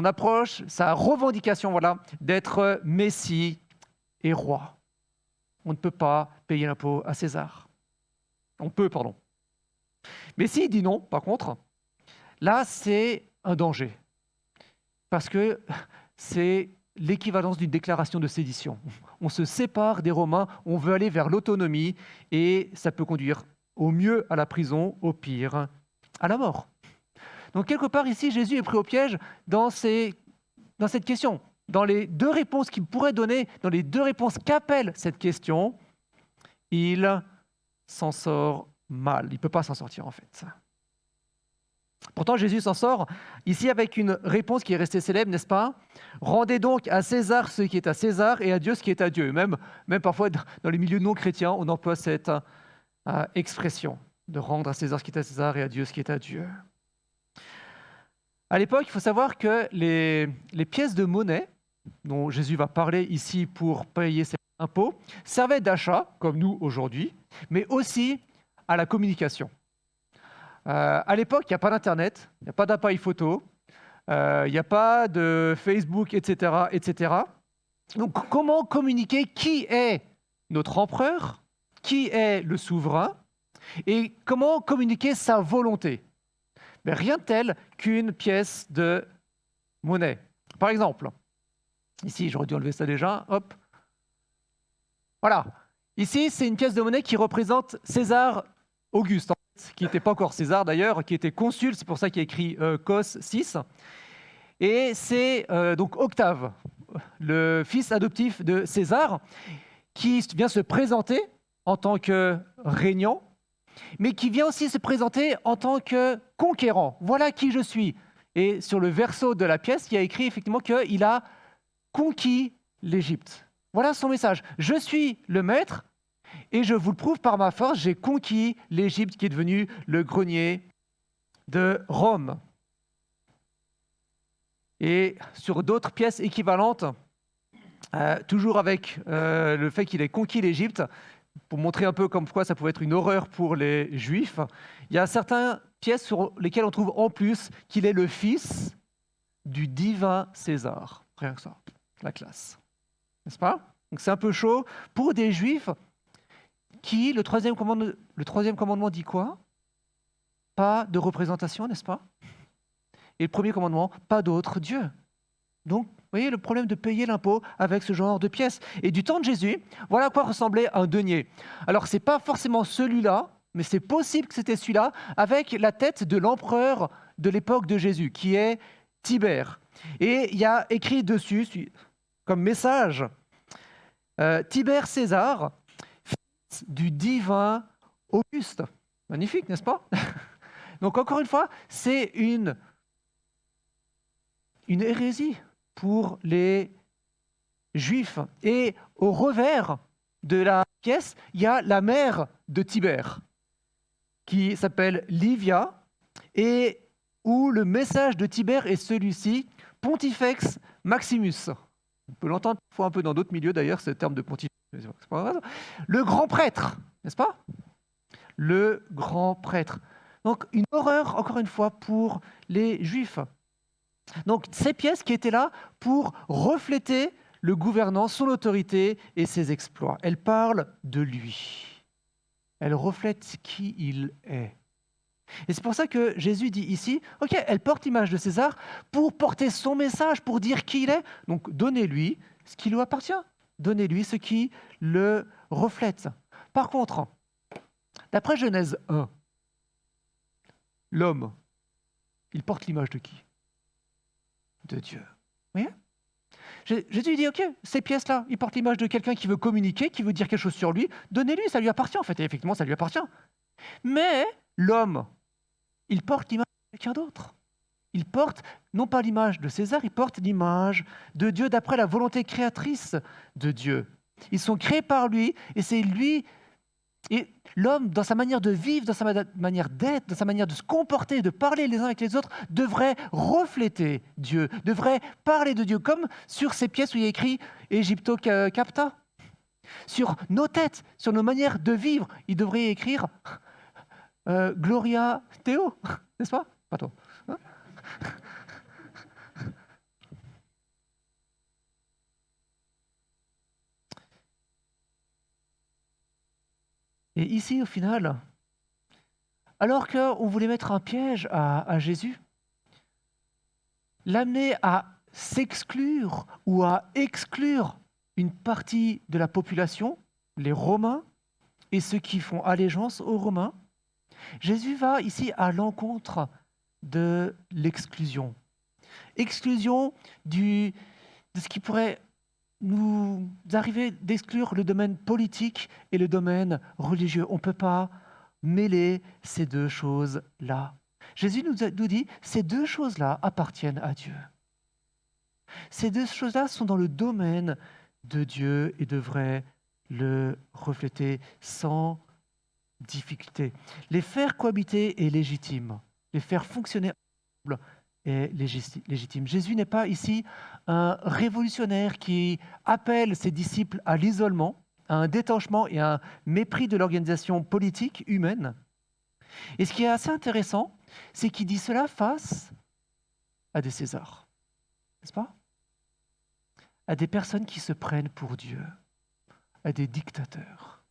approche, sa revendication d'être Messie et roi. On ne peut pas payer l'impôt à César. On peut, pardon. Mais s'il dit non, par contre, là, c'est un danger. Parce que c'est l'équivalence d'une déclaration de sédition. On se sépare des Romains, on veut aller vers l'autonomie, et ça peut conduire au mieux à la prison, au pire à la mort. Donc quelque part ici, Jésus est pris au piège dans cette question. Dans les deux réponses qu'il pourrait donner, dans les deux réponses qu'appelle cette question, il s'en sort mal. Il ne peut pas s'en sortir en fait. Pourtant, Jésus s'en sort ici avec une réponse qui est restée célèbre, n'est-ce pas ? Rendez donc à César ce qui est à César et à Dieu ce qui est à Dieu. Même parfois, dans les milieux non chrétiens, on emploie cette expression de rendre à César ce qui est à César et à Dieu ce qui est à Dieu. À l'époque, il faut savoir que les pièces de monnaie dont Jésus va parler ici pour payer ses impôts servaient d'achat, comme nous aujourd'hui, mais aussi à la communication. À l'époque, il n'y a pas d'Internet, il n'y a pas d'appareil photo, il n'y a pas de Facebook, etc., etc. Donc, comment communiquer qui est notre empereur, qui est le souverain, et comment communiquer sa volonté ? Mais rien de tel qu'une pièce de monnaie. Par exemple, ici, j'aurais dû enlever ça déjà, hop. Voilà. Ici, c'est une pièce de monnaie qui représente César Auguste, qui n'était pas encore César d'ailleurs, qui était consul, c'est pour ça qu'il y a écrit Cos 6. Et c'est donc Octave, le fils adoptif de César, qui vient se présenter en tant que régnant, mais qui vient aussi se présenter en tant que conquérant. Voilà qui je suis. Et sur le verso de la pièce, il y a écrit effectivement qu'il a conquis l'Égypte. Voilà son message. Je suis le maître et je vous le prouve par ma force, j'ai conquis l'Égypte qui est devenue le grenier de Rome. Et sur d'autres pièces équivalentes, toujours avec le fait qu'il ait conquis l'Égypte, pour montrer un peu comme quoi ça pouvait être une horreur pour les Juifs, il y a certaines pièces sur lesquelles on trouve en plus qu'il est le fils du divin César. Rien que ça, la classe. N'est-ce pas? Donc c'est un peu chaud pour des Juifs qui, le troisième commandement dit quoi? Pas de représentation, n'est-ce pas? Et le premier commandement, pas d'autre Dieu. Donc, vous voyez le problème de payer l'impôt avec ce genre de pièces. Et du temps de Jésus, voilà à quoi ressemblait un denier. Alors, ce n'est pas forcément celui-là, mais c'est possible que c'était celui-là, avec la tête de l'empereur de l'époque de Jésus, qui est Tibère. Et il y a écrit dessus, comme message, Tibère César, fils du divin Auguste. Magnifique, n'est-ce pas? Donc, encore une fois, c'est une hérésie pour les Juifs. Et au revers de la pièce, il y a la mère de Tibère, qui s'appelle Livia, et où le message de Tibère est celui-ci, Pontifex Maximus. On peut l'entendre parfois un peu dans d'autres milieux d'ailleurs, ce terme de pontifex. C'est pas grave. Le grand prêtre, n'est-ce pas? Le grand prêtre. Donc une horreur, encore une fois, pour les Juifs. Donc ces pièces qui étaient là pour refléter le gouvernant, son autorité et ses exploits. Elles parlent de lui. Elles reflètent qui il est. Et c'est pour ça que Jésus dit ici, ok, elle porte l'image de César pour porter son message, pour dire qui il est. Donc donnez-lui ce qui lui appartient. Donnez-lui ce qui le reflète. Par contre, d'après Genèse 1, l'homme, il porte l'image de qui? De Dieu. Vous voyez? Jésus dit, ok, ces pièces-là, il porte l'image de quelqu'un qui veut communiquer, qui veut dire quelque chose sur lui. Donnez-lui, ça lui appartient en fait. Et effectivement, ça lui appartient. Mais l'homme, il porte l'image de quelqu'un d'autre. Il porte non pas l'image de César, il porte l'image de Dieu d'après la volonté créatrice de Dieu. Ils sont créés par lui et c'est lui. Et l'homme, dans sa manière de vivre, dans sa manière d'être, dans sa manière de se comporter, de parler les uns avec les autres, devrait refléter Dieu, devrait parler de Dieu, comme sur ces pièces où il y a écrit « Egypto capta ». Sur nos têtes, sur nos manières de vivre, il devrait écrire Gloria Théo, n'est-ce pas? Pas toi. Hein? Et ici, au final, alors qu'on voulait mettre un piège à Jésus, l'amener à s'exclure ou à exclure une partie de la population, les Romains et ceux qui font allégeance aux Romains, Jésus va ici à l'encontre de l'exclusion. Exclusion de ce qui pourrait nous arriver d'exclure le domaine politique et le domaine religieux. On ne peut pas mêler ces deux choses-là. Jésus nous dit, ces deux choses-là appartiennent à Dieu. Ces deux choses-là sont dans le domaine de Dieu et devraient le refléter sans difficulté. Les faire cohabiter est légitime. Les faire fonctionner ensemble est légitime. Jésus n'est pas ici un révolutionnaire qui appelle ses disciples à l'isolement, à un détachement et à un mépris de l'organisation politique humaine. Et ce qui est assez intéressant, c'est qu'il dit cela face à des Césars, n'est-ce pas? À des personnes qui se prennent pour Dieu, à des dictateurs.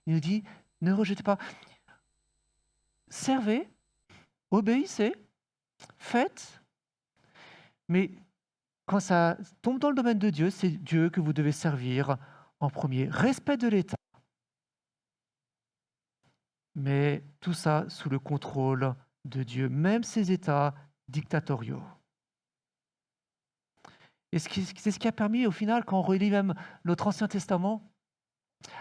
Il nous dit, ne rejetez pas. Servez, obéissez, faites, mais quand ça tombe dans le domaine de Dieu, c'est Dieu que vous devez servir en premier. Respect de l'État, mais tout ça sous le contrôle de Dieu, même ces États dictatoriaux. Et c'est ce qui a permis, au final, quand on relit même notre Ancien Testament,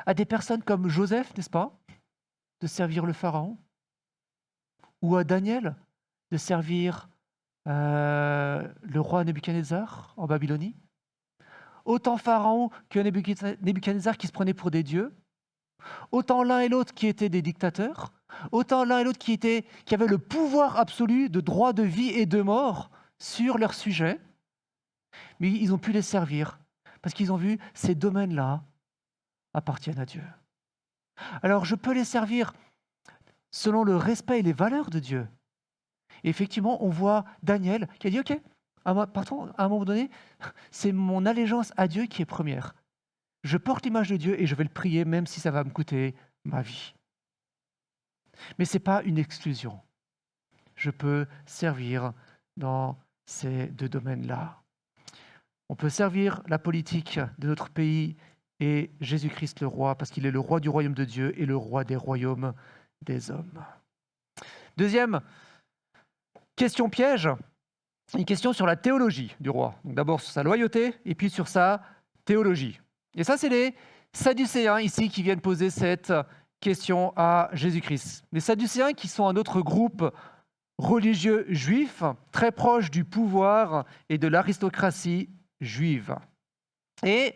à des personnes comme Joseph, n'est-ce pas, de servir le Pharaon, ou à Daniel de servir le roi Nebuchadnezzar en Babylonie. Autant Pharaon que Nebuchadnezzar qui se prenaient pour des dieux, autant l'un et l'autre qui étaient des dictateurs, autant l'un et l'autre qui avaient le pouvoir absolu de droit de vie et de mort sur leur sujet, mais ils ont pu les servir parce qu'ils ont vu ces domaines-là appartiennent à Dieu. Alors je peux les servir selon le respect et les valeurs de Dieu. Et effectivement, on voit Daniel qui a dit, OK, à un moment donné, c'est mon allégeance à Dieu qui est première. Je porte l'image de Dieu et je vais le prier même si ça va me coûter ma vie. Mais ce n'est pas une exclusion. Je peux servir dans ces deux domaines-là. On peut servir la politique de notre pays et Jésus-Christ le roi, parce qu'il est le roi du royaume de Dieu et le roi des royaumes des hommes. Deuxième question piège, une question sur la théologie du roi. Donc d'abord sur sa loyauté et puis sur sa théologie. Et ça, c'est les Sadducéens ici qui viennent poser cette question à Jésus-Christ. Les Sadducéens qui sont un autre groupe religieux juif, très proche du pouvoir et de l'aristocratie juive. Et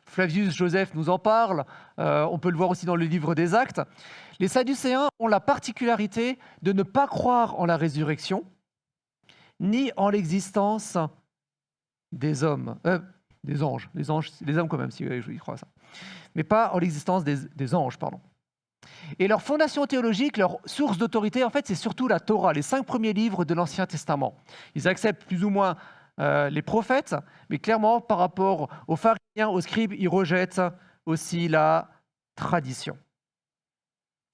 Flavius Joseph nous en parle, on peut le voir aussi dans le livre des Actes. Les Sadducéens ont la particularité de ne pas croire en la résurrection, ni en l'existence des hommes, des anges, les hommes quand même, si je crois à ça, mais pas en l'existence des anges, pardon. Et leur fondation théologique, leur source d'autorité, en fait, c'est surtout la Torah, les 5 premiers livres de l'Ancien Testament. Ils acceptent plus ou moins les prophètes, mais clairement, par rapport aux pharisiens, aux scribes, ils rejettent aussi la tradition.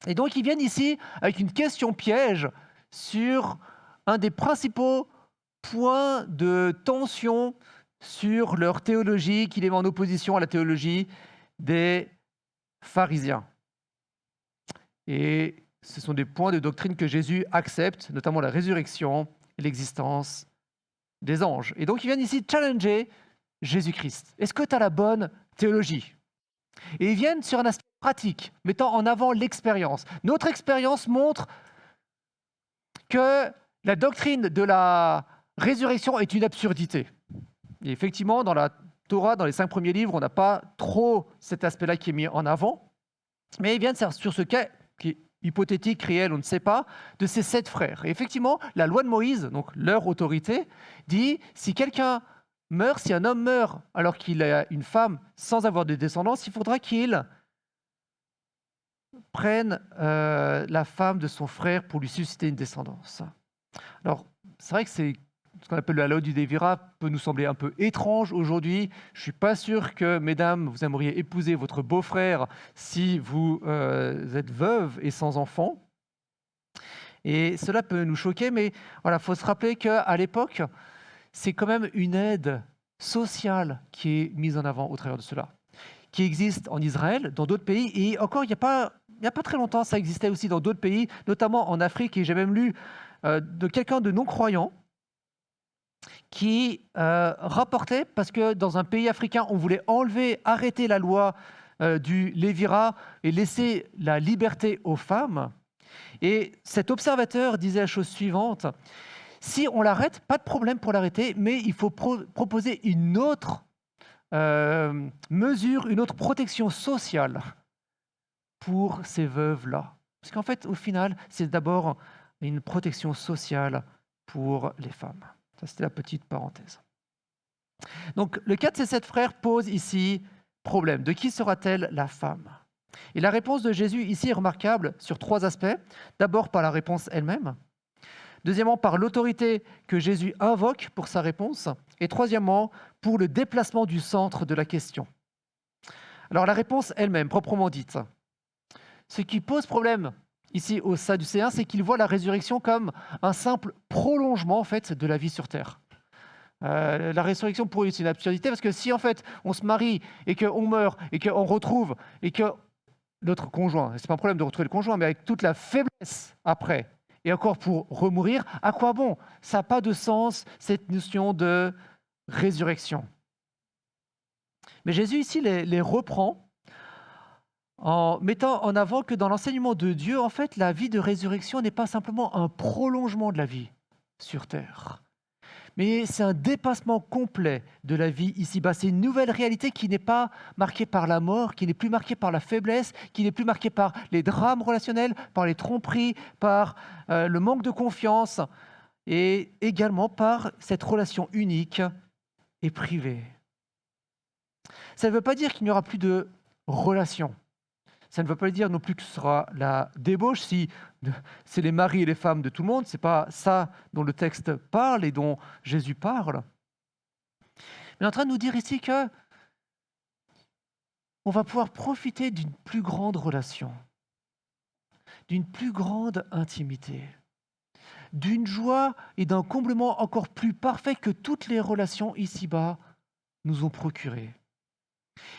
Et donc, ils viennent ici avec une question piège sur un des principaux points de tension sur leur théologie, qui les met en opposition à la théologie des pharisiens. Et ce sont des points de doctrine que Jésus accepte, notamment la résurrection et l'existence des anges. Et donc, ils viennent ici challenger Jésus-Christ. Est-ce que tu as la bonne théologie? Et ils viennent sur un aspect pratique, mettant en avant l'expérience. Notre expérience montre que la doctrine de la résurrection est une absurdité. Et effectivement, dans la Torah, dans les 5 premiers livres, on n'a pas trop cet aspect-là qui est mis en avant. Mais ils viennent sur ce cas qui est hypothétique, réel, on ne sait pas, de ces 7 frères. Et effectivement, la loi de Moïse, donc leur autorité, dit si quelqu'un meurt, si un homme meurt alors qu'il a une femme sans avoir de descendance, il faudra qu'il prenne la femme de son frère pour lui susciter une descendance. Alors, c'est vrai que c'est ce qu'on appelle la loi du Lévira peut nous sembler un peu étrange aujourd'hui. Je ne suis pas sûr que, mesdames, vous aimeriez épouser votre beau-frère si vous êtes veuve et sans enfant. Et cela peut nous choquer, mais voilà, faut se rappeler qu'à l'époque, c'est quand même une aide sociale qui est mise en avant au travers de cela, qui existe en Israël, dans d'autres pays, et encore, il n'y a pas très longtemps, ça existait aussi dans d'autres pays, notamment en Afrique, et j'ai même lu de quelqu'un de non-croyant qui rapportait, parce que dans un pays africain, on voulait arrêter la loi du Lévira et laisser la liberté aux femmes. Et cet observateur disait la chose suivante, si on l'arrête, pas de problème pour l'arrêter, mais il faut proposer une autre mesure, une autre protection sociale pour ces veuves-là. Parce qu'en fait, au final, c'est d'abord une protection sociale pour les femmes. Ça, c'était la petite parenthèse. Donc, le cas de ces 7 frères pose ici problème. De qui sera-t-elle la femme? Et la réponse de Jésus ici est remarquable sur 3 aspects. D'abord, par la réponse elle-même. Deuxièmement, par l'autorité que Jésus invoque pour sa réponse. Et troisièmement, pour le déplacement du centre de la question. Alors, la réponse elle-même, proprement dite. Ce qui pose problème ici aux Sadducéens, c'est qu'ils voient la résurrection comme un simple prolongement en fait, de la vie sur Terre. La résurrection pour eux, c'est une absurdité parce que si en fait on se marie et qu'on meurt et qu'on retrouve et que notre conjoint, c'est pas un problème de retrouver le conjoint, mais avec toute la faiblesse après et encore pour remourir, à quoi bon? Ça n'a pas de sens cette notion de résurrection. Mais Jésus ici les reprend en mettant en avant que dans l'enseignement de Dieu, en fait, la vie de résurrection n'est pas simplement un prolongement de la vie sur Terre, mais c'est un dépassement complet de la vie ici-bas. C'est une nouvelle réalité qui n'est pas marquée par la mort, qui n'est plus marquée par la faiblesse, qui n'est plus marquée par les drames relationnels, par les tromperies, par le manque de confiance et également par cette relation unique et privée. Ça ne veut pas dire qu'il n'y aura plus de relation. Ça ne veut pas dire non plus que ce sera la débauche si c'est les maris et les femmes de tout le monde. Ce n'est pas ça dont le texte parle et dont Jésus parle. Mais il est en train de nous dire ici que on va pouvoir profiter d'une plus grande relation, d'une plus grande intimité, d'une joie et d'un comblement encore plus parfait que toutes les relations ici-bas nous ont procuré.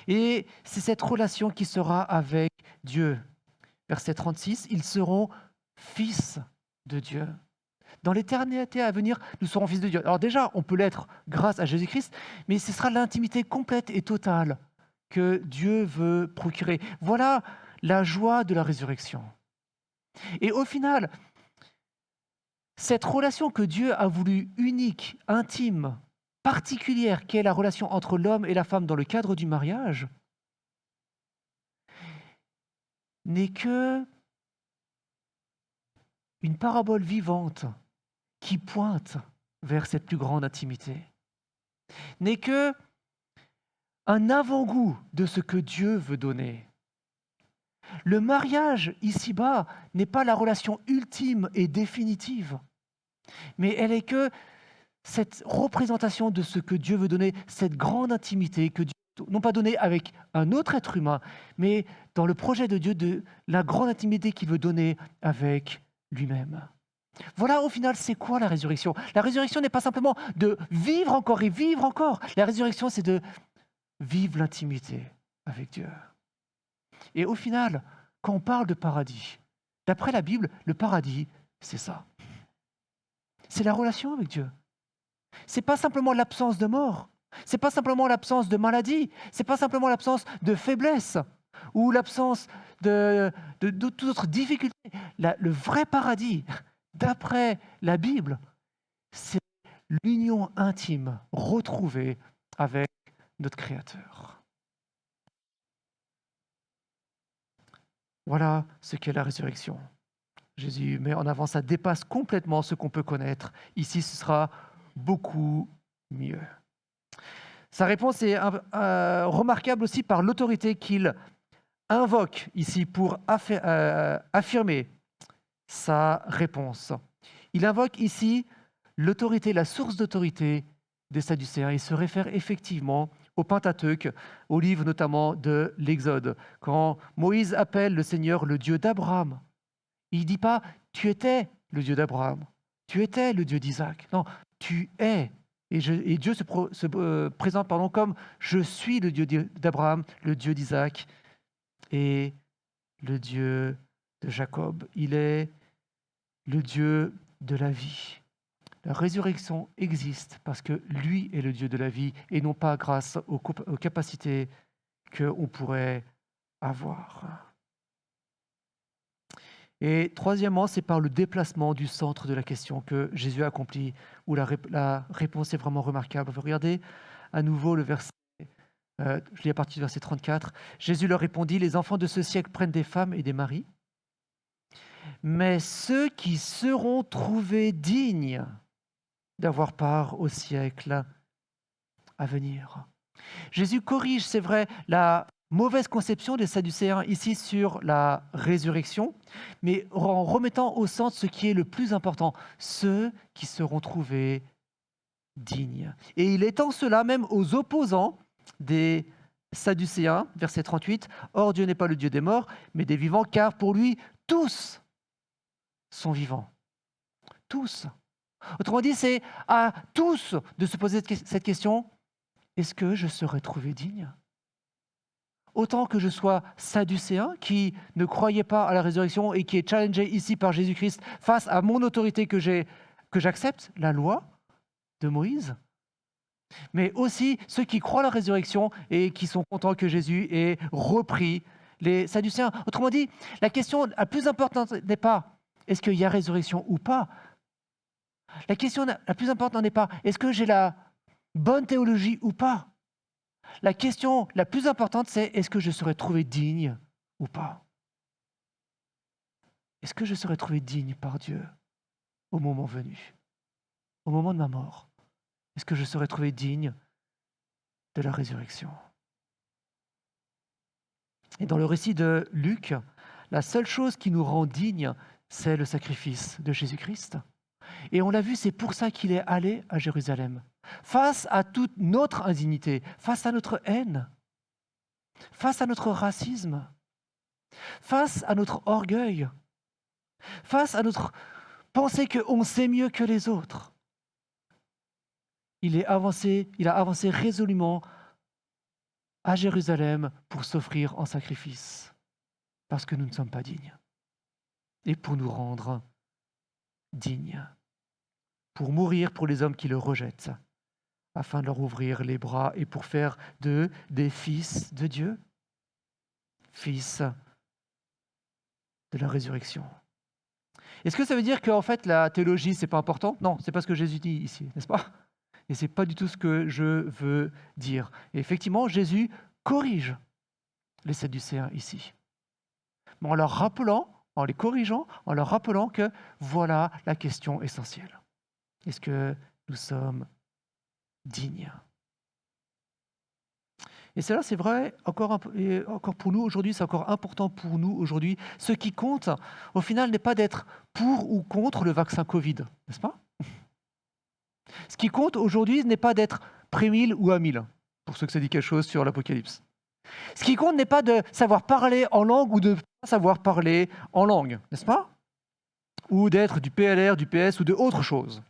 Et c'est cette relation qui sera avec Dieu. Verset 36, ils seront fils de Dieu. Dans l'éternité à venir, nous serons fils de Dieu. Alors déjà, on peut l'être grâce à Jésus-Christ, mais ce sera l'intimité complète et totale que Dieu veut procurer. Voilà la joie de la résurrection. Et au final, cette relation que Dieu a voulu unique, intime, particulière, qui est la relation entre l'homme et la femme dans le cadre du mariage, n'est que une parabole vivante qui pointe vers cette plus grande intimité, n'est que un avant-goût de ce que Dieu veut donner. Le mariage ici-bas n'est pas la relation ultime et définitive, mais elle est que cette représentation de ce que Dieu veut donner, cette grande intimité que Dieu non pas donnée avec un autre être humain, mais dans le projet de Dieu, de la grande intimité qu'il veut donner avec lui-même. Voilà au final, c'est quoi la résurrection? La résurrection n'est pas simplement de vivre encore et vivre encore. La résurrection, c'est de vivre l'intimité avec Dieu. Et au final, quand on parle de paradis, d'après la Bible, le paradis, c'est ça. C'est la relation avec Dieu. C'est pas simplement l'absence de mort. C'est pas simplement l'absence de maladie. C'est pas simplement l'absence de faiblesse ou l'absence de toute autre difficulté. Le vrai paradis, d'après la Bible, c'est l'union intime retrouvée avec notre Créateur. Voilà ce qu'est la résurrection. Jésus met en avant, ça dépasse complètement ce qu'on peut connaître. Ici, ce sera beaucoup mieux. Sa réponse est remarquable aussi par l'autorité qu'il invoque ici pour affirmer sa réponse. Il invoque ici l'autorité, la source d'autorité des Sadducéens. Il se réfère effectivement au Pentateuque, au livre notamment de l'Exode. Quand Moïse appelle le Seigneur le Dieu d'Abraham, il ne dit pas « tu étais le Dieu d'Abraham, tu étais le Dieu d'Isaac ». Non, tu es. Et Dieu se présente comme « je suis le Dieu d'Abraham, le Dieu d'Isaac et le Dieu de Jacob ». Il est le Dieu de la vie. La résurrection existe parce que lui est le Dieu de la vie et non pas grâce aux capacités qu'on pourrait avoir. Et troisièmement, c'est par le déplacement du centre de la question que Jésus a accompli, où la réponse est vraiment remarquable. Regardez à nouveau le verset, je lis à partir du verset 34. Jésus leur répondit, « Les enfants de ce siècle prennent des femmes et des maris, mais ceux qui seront trouvés dignes d'avoir part au siècle à venir. » Jésus corrige, c'est vrai, la mauvaise conception des Sadducéens ici sur la résurrection, mais en remettant au centre ce qui est le plus important, ceux qui seront trouvés dignes. Et il étend cela même aux opposants des Sadducéens, verset 38, « Or Dieu n'est pas le Dieu des morts, mais des vivants, car pour lui, tous sont vivants. » Tous. Autrement dit, c'est à tous de se poser cette question, est-ce que je serai trouvé digne ? Autant que je sois sadducéen, qui ne croyait pas à la résurrection et qui est challengé ici par Jésus-Christ face à mon autorité que j'accepte, la loi de Moïse, mais aussi ceux qui croient à la résurrection et qui sont contents que Jésus ait repris les sadducéens. Autrement dit, la question la plus importante n'est pas est-ce qu'il y a résurrection ou pas. La question la plus importante n'est pas est-ce que j'ai la bonne théologie ou pas. La question la plus importante, c'est est-ce que je serai trouvé digne ou pas? Est-ce que je serai trouvé digne par Dieu au moment venu, au moment de ma mort? Est-ce que je serai trouvé digne de la résurrection? Et dans le récit de Luc, la seule chose qui nous rend dignes, c'est le sacrifice de Jésus-Christ. Et on l'a vu, c'est pour ça qu'il est allé à Jérusalem. Face à toute notre indignité, face à notre haine, face à notre racisme, face à notre orgueil, face à notre pensée qu'on sait mieux que les autres, il a avancé résolument à Jérusalem pour s'offrir en sacrifice, parce que nous ne sommes pas dignes, et pour nous rendre dignes, pour mourir pour les hommes qui le rejettent, afin de leur ouvrir les bras et pour faire d'eux des fils de Dieu, fils de la résurrection. Est-ce que ça veut dire qu'en fait la théologie, c'est pas important? Non, c'est pas ce que Jésus dit ici, n'est-ce pas? Et c'est pas du tout ce que je veux dire. Et effectivement, Jésus corrige les Sadducéens ici, mais en leur rappelant, en les corrigeant, en leur rappelant que voilà la question essentielle. Est-ce que nous sommes dignes? Et cela, c'est vrai, encore pour nous aujourd'hui, c'est encore important pour nous aujourd'hui. Ce qui compte, au final, n'est pas d'être pour ou contre le vaccin Covid, n'est-ce pas? Ce qui compte aujourd'hui n'est pas d'être pré-1000 ou à 1000, pour ceux que ça dit quelque chose sur l'Apocalypse. Ce qui compte n'est pas de savoir parler en langue ou de ne pas savoir parler en langue, n'est-ce pas? Ou d'être du PLR, du PS ou de autre chose.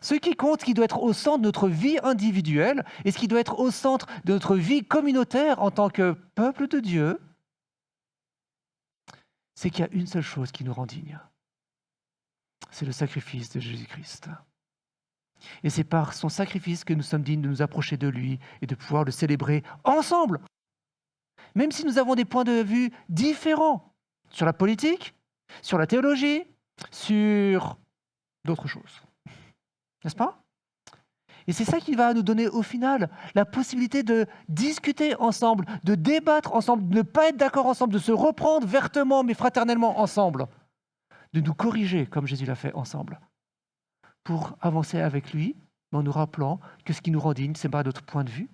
Ce qui compte, ce qui doit être au centre de notre vie individuelle et ce qui doit être au centre de notre vie communautaire en tant que peuple de Dieu, c'est qu'il y a une seule chose qui nous rend dignes. C'est le sacrifice de Jésus-Christ. Et c'est par son sacrifice que nous sommes dignes de nous approcher de lui et de pouvoir le célébrer ensemble. Même si nous avons des points de vue différents sur la politique, sur la théologie, sur d'autres choses. N'est-ce pas? Et c'est ça qui va nous donner au final la possibilité de discuter ensemble, de débattre ensemble, de ne pas être d'accord ensemble, de se reprendre vertement mais fraternellement ensemble, de nous corriger comme Jésus l'a fait ensemble, pour avancer avec lui en nous rappelant que ce qui nous rend digne, ce n'est pas notre point de vue,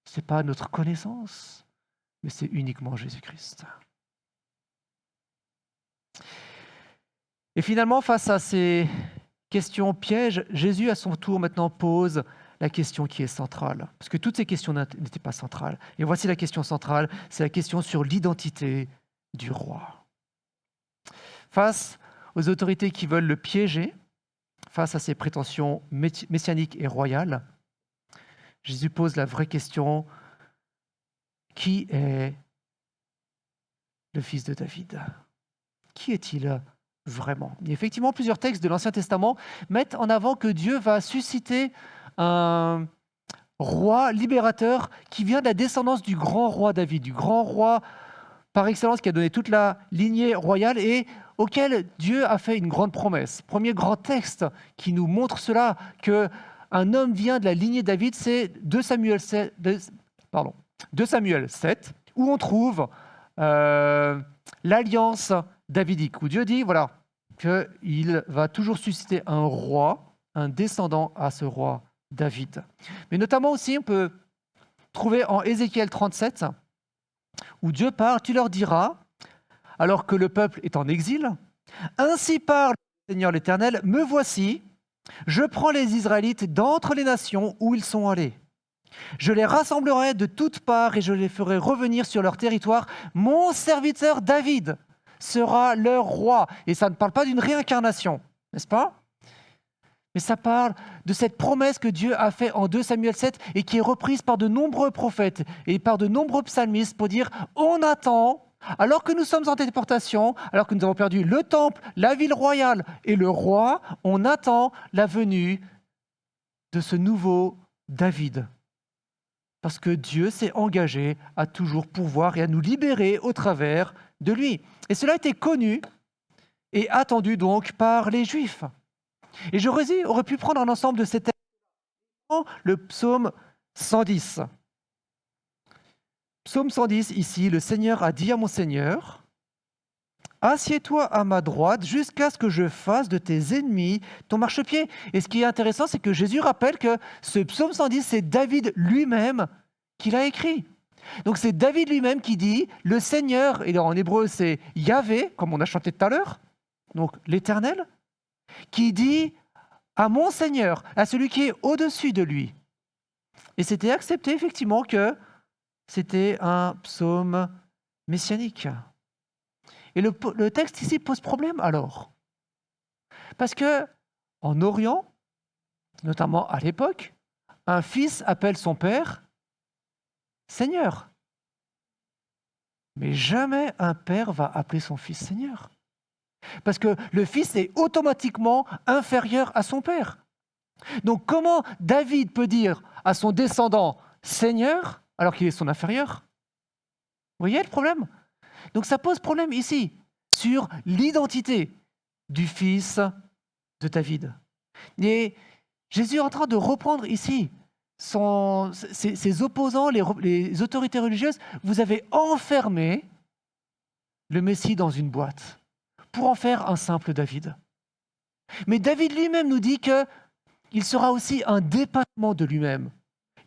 ce n'est pas notre connaissance, mais c'est uniquement Jésus-Christ. Et finalement, face à ces questions pièges, Jésus, à son tour, maintenant pose la question qui est centrale. Parce que toutes ces questions n'étaient pas centrales. Et voici la question centrale, c'est la question sur l'identité du roi. Face aux autorités qui veulent le piéger, face à ses prétentions messianiques et royales, Jésus pose la vraie question, qui est le fils de David? Qui est-il vraiment? Et effectivement, plusieurs textes de l'Ancien Testament mettent en avant que Dieu va susciter un roi libérateur qui vient de la descendance du grand roi David, du grand roi par excellence qui a donné toute la lignée royale et auquel Dieu a fait une grande promesse. Premier grand texte qui nous montre cela, qu'un homme vient de la lignée de David, c'est 2 Samuel 7, où on trouve l'alliance davidique, où Dieu dit voilà, qu'il va toujours susciter un roi, un descendant à ce roi David. Mais notamment aussi, on peut trouver en Ézéchiel 37, où Dieu parle, tu leur diras, alors que le peuple est en exil, ainsi parle le Seigneur l'Éternel, me voici, je prends les Israélites d'entre les nations où ils sont allés. Je les rassemblerai de toutes parts et je les ferai revenir sur leur territoire. Mon serviteur David sera leur roi. Et ça ne parle pas d'une réincarnation, n'est-ce pas? Mais ça parle de cette promesse que Dieu a faite en 2 Samuel 7 et qui est reprise par de nombreux prophètes et par de nombreux psalmistes pour dire on attend, alors que nous sommes en déportation, alors que nous avons perdu le temple, la ville royale et le roi, on attend la venue de ce nouveau David. Parce que Dieu s'est engagé à toujours pourvoir et à nous libérer au travers de lui. Et cela a été connu et attendu donc par les Juifs. Et Jésus aurait pu prendre un ensemble de ces textes, le psaume 110. Psaume 110, ici, le Seigneur a dit à mon Seigneur, « Assieds-toi à ma droite jusqu'à ce que je fasse de tes ennemis ton marchepied. » Et ce qui est intéressant, c'est que Jésus rappelle que ce psaume 110, c'est David lui-même qui l'a écrit. Donc c'est David lui-même qui dit, le Seigneur, et en hébreu c'est Yahvé, comme on a chanté tout à l'heure, donc l'Éternel, qui dit à mon Seigneur, à celui qui est au-dessus de lui. Et c'était accepté effectivement que c'était un psaume messianique. Et le texte ici pose problème alors. Parce que en Orient, notamment à l'époque, un fils appelle son père Seigneur. Mais jamais un père va appeler son fils Seigneur. Parce que le fils est automatiquement inférieur à son père. Donc comment David peut dire à son descendant Seigneur alors qu'il est son inférieur? Vous voyez le problème? Donc ça pose problème ici sur l'identité du fils de David. Et Jésus est en train de reprendre ici ses opposants, les autorités religieuses. Vous avez enfermé le Messie dans une boîte pour en faire un simple David. Mais David lui-même nous dit qu'il sera aussi un dépassement de lui-même.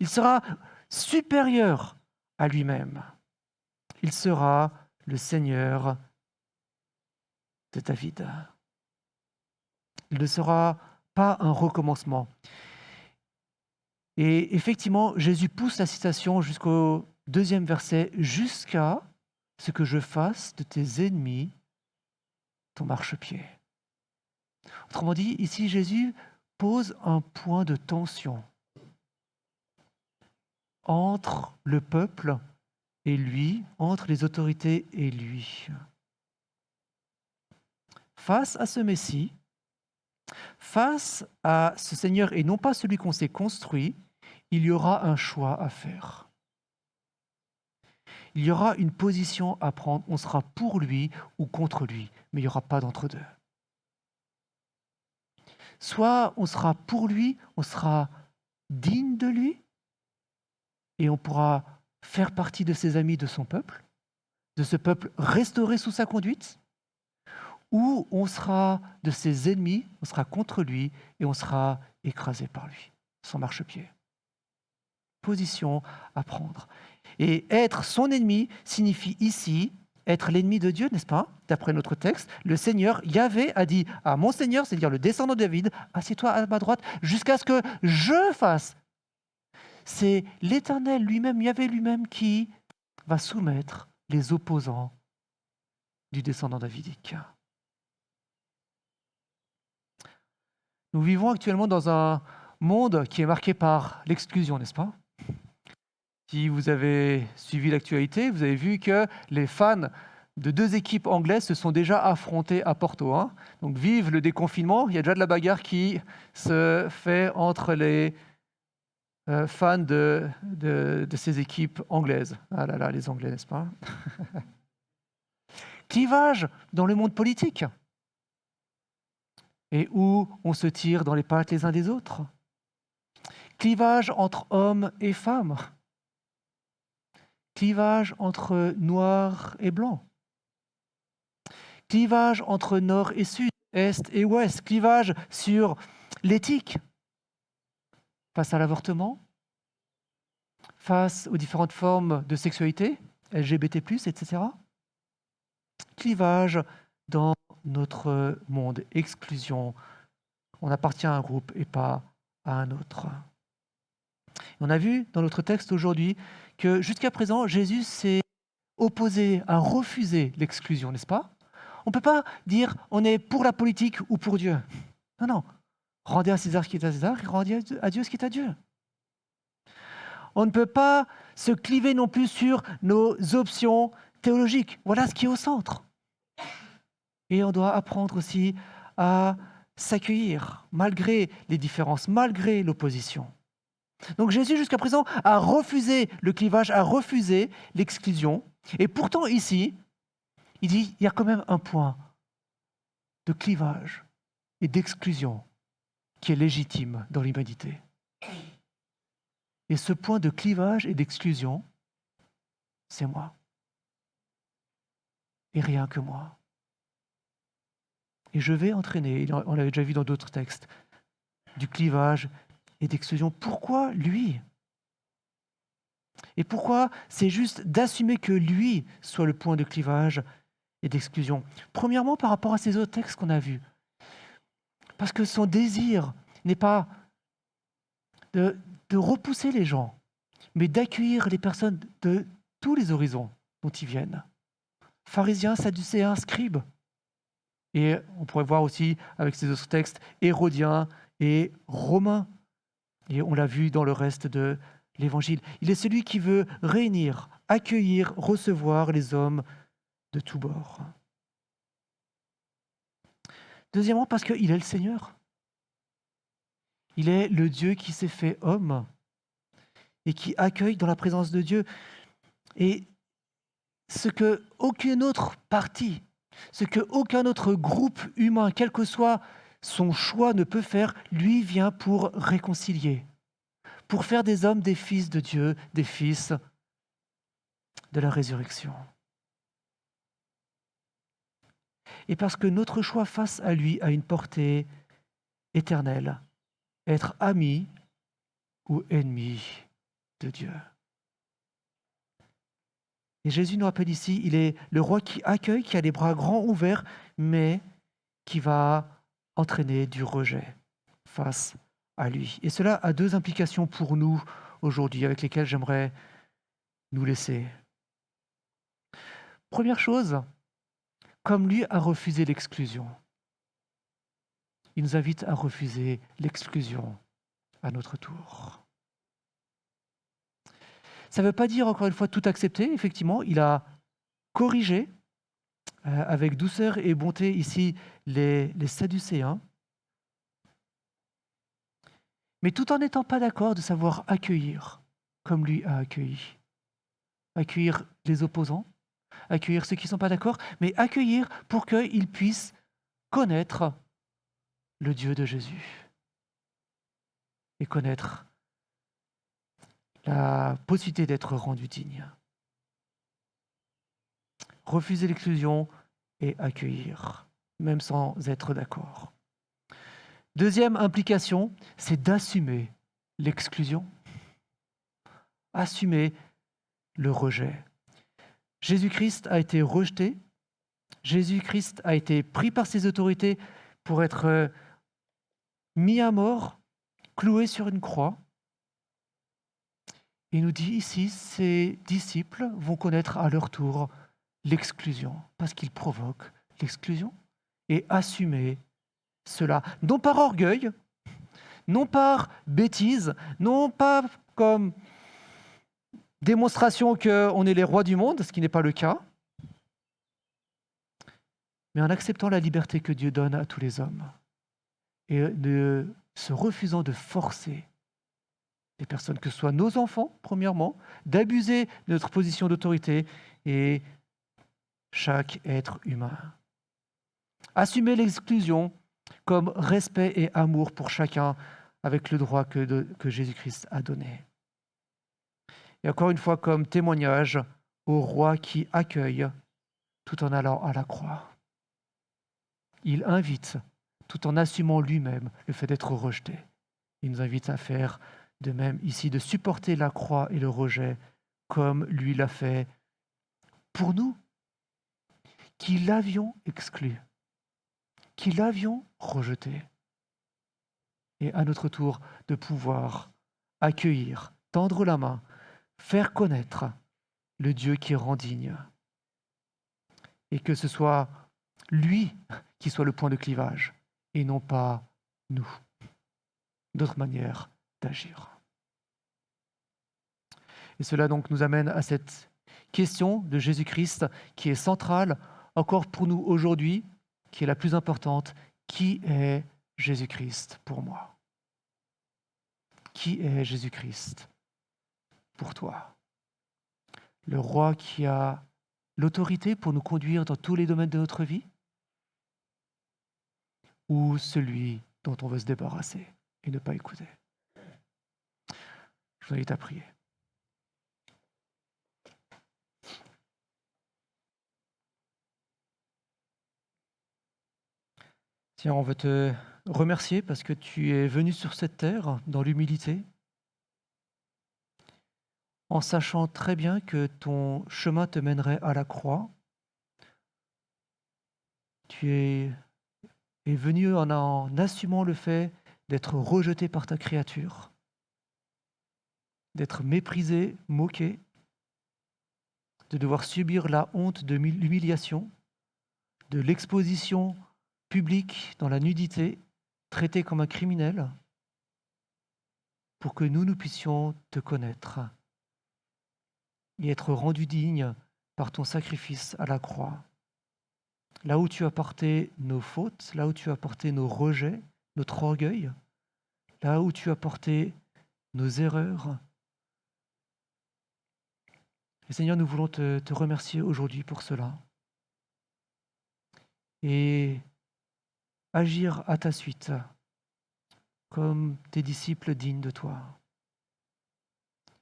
Il sera supérieur à lui-même. Il sera le Seigneur de David. Il ne sera pas un recommencement. Et effectivement, Jésus pousse la citation jusqu'au 2e verset, jusqu'à ce que je fasse de tes ennemis ton marchepied. Autrement dit, ici, Jésus pose un point de tension entre le peuple et lui, entre les autorités et lui. Face à ce Messie, face à ce Seigneur, et non pas celui qu'on s'est construit, il y aura un choix à faire. Il y aura une position à prendre. On sera pour lui ou contre lui, mais il n'y aura pas d'entre-deux. Soit on sera pour lui, on sera digne de lui, et on pourra faire partie de ses amis, de son peuple, de ce peuple restauré sous sa conduite, ou on sera de ses ennemis, on sera contre lui, et on sera écrasé par lui, son marchepied. Position à prendre. Et être son ennemi signifie ici être l'ennemi de Dieu, n'est-ce pas? D'après notre texte, le Seigneur, Yahvé, a dit à mon Seigneur, c'est-à-dire le descendant de David, assieds-toi à ma droite jusqu'à ce que je fasse. C'est l'Éternel lui-même, Yahvé lui-même, qui va soumettre les opposants du descendant davidique. Nous vivons actuellement dans un monde qui est marqué par l'exclusion, n'est-ce pas? Si vous avez suivi l'actualité, vous avez vu que les fans de 2 équipes anglaises se sont déjà affrontés à Porto. Donc vive le déconfinement, il y a déjà de la bagarre qui se fait entre les fans de ces équipes anglaises. Ah là là, les Anglais, n'est-ce pas? Clivage dans le monde politique, et où on se tire dans les pattes les uns des autres. Clivage entre hommes et femmes. Clivage entre noir et blanc. Clivage entre nord et sud, est et ouest. Clivage sur l'éthique face à l'avortement, face aux différentes formes de sexualité, LGBT+, etc. Clivage dans notre monde, exclusion. On appartient à un groupe et pas à un autre. On a vu dans notre texte aujourd'hui que jusqu'à présent, Jésus s'est opposé, a refusé l'exclusion, n'est-ce pas? On ne peut pas dire on est pour la politique ou pour Dieu. Non, non. Rendez à César ce qui est à César et rendez à Dieu ce qui est à Dieu. On ne peut pas se cliver non plus sur nos options théologiques. Voilà ce qui est au centre. Et on doit apprendre aussi à s'accueillir malgré les différences, malgré l'opposition. Donc Jésus, jusqu'à présent, a refusé le clivage, a refusé l'exclusion. Et pourtant, ici, il dit il y a quand même un point de clivage et d'exclusion qui est légitime dans l'humanité. Et ce point de clivage et d'exclusion, c'est moi. Et rien que moi. Et je vais entraîner, on l'avait déjà vu dans d'autres textes, du clivage et d'exclusion. Pourquoi lui? Et pourquoi? C'est juste d'assumer que lui soit le point de clivage et d'exclusion. Premièrement, par rapport à ces autres textes qu'on a vus. Parce que son désir n'est pas de repousser les gens, mais d'accueillir les personnes de tous les horizons dont ils viennent. Pharisiens, sadducéens, scribes. Et on pourrait voir aussi avec ces autres textes, hérodiens et romains. Et on l'a vu dans le reste de l'Évangile. Il est celui qui veut réunir, accueillir, recevoir les hommes de tous bords. Deuxièmement, parce qu'il est le Seigneur. Il est le Dieu qui s'est fait homme et qui accueille dans la présence de Dieu. Et ce que aucune autre partie, ce que aucun autre groupe humain, quel que soit son choix, ne peut faire, lui vient pour réconcilier, pour faire des hommes des fils de Dieu, des fils de la résurrection. Et parce que notre choix face à lui a une portée éternelle, être ami ou ennemi de Dieu. Et Jésus nous rappelle ici, il est le roi qui accueille, qui a les bras grands ouverts, mais qui va entraîner du rejet face à lui. Et cela a deux implications pour nous aujourd'hui, avec lesquelles j'aimerais nous laisser. Première chose, comme lui a refusé l'exclusion, il nous invite à refuser l'exclusion à notre tour. Ça ne veut pas dire, encore une fois, tout accepter. Effectivement, il a corrigé avec douceur et bonté ici les Sadducéens, mais tout en n'étant pas d'accord de savoir accueillir comme lui a accueilli. Accueillir les opposants, accueillir ceux qui ne sont pas d'accord, mais accueillir pour qu'ils puissent connaître le Dieu de Jésus et connaître la possibilité d'être rendu digne. Refuser l'exclusion et accueillir, même sans être d'accord. Deuxième implication, c'est d'assumer l'exclusion, assumer le rejet. Jésus-Christ a été rejeté, Jésus-Christ a été pris par ses autorités pour être mis à mort, cloué sur une croix. Il nous dit ici, ses disciples vont connaître à leur tour l'exclusion, parce qu'ils provoquent l'exclusion, et assumer cela, non par orgueil, non par bêtise, non pas comme démonstration qu'on est les rois du monde, ce qui n'est pas le cas, mais en acceptant la liberté que Dieu donne à tous les hommes, et ne se refusant de forcer les personnes, que ce soit nos enfants, premièrement, d'abuser de notre position d'autorité et chaque être humain. Assumer l'exclusion comme respect et amour pour chacun avec le droit que Jésus-Christ a donné. Et encore une fois, comme témoignage au roi qui accueille tout en allant à la croix. Il invite, tout en assumant lui-même le fait d'être rejeté. Il nous invite à faire de même ici, de supporter la croix et le rejet comme lui l'a fait pour nous, qui l'avions exclu, qui l'avions rejeté. Et à notre tour, de pouvoir accueillir, tendre la main, faire connaître le Dieu qui rend digne. Et que ce soit lui qui soit le point de clivage, et non pas nous. D'autres manières d'agir. Et cela donc nous amène à cette question de Jésus-Christ qui est centrale encore pour nous aujourd'hui, qui est la plus importante. Qui est Jésus-Christ pour moi? Qui est Jésus-Christ pour toi? Le roi qui a l'autorité pour nous conduire dans tous les domaines de notre vie? Ou celui dont on veut se débarrasser et ne pas écouter? Je vous invite à prier. Seigneur, on veut te remercier parce que tu es venu sur cette terre dans l'humilité. en sachant très bien que ton chemin te mènerait à la croix. Tu es venu en assumant le fait d'être rejeté par ta créature, d'être méprisé, moqué, de devoir subir la honte de l'humiliation, de l'exposition publique dans la nudité, traité comme un criminel, pour que nous puissions te connaître et être rendus dignes par ton sacrifice à la croix. Là où tu as porté nos fautes, là où tu as porté nos rejets, notre orgueil, là où tu as porté nos erreurs. Et Seigneur, nous voulons te remercier aujourd'hui pour cela et agir à ta suite comme tes disciples dignes de toi.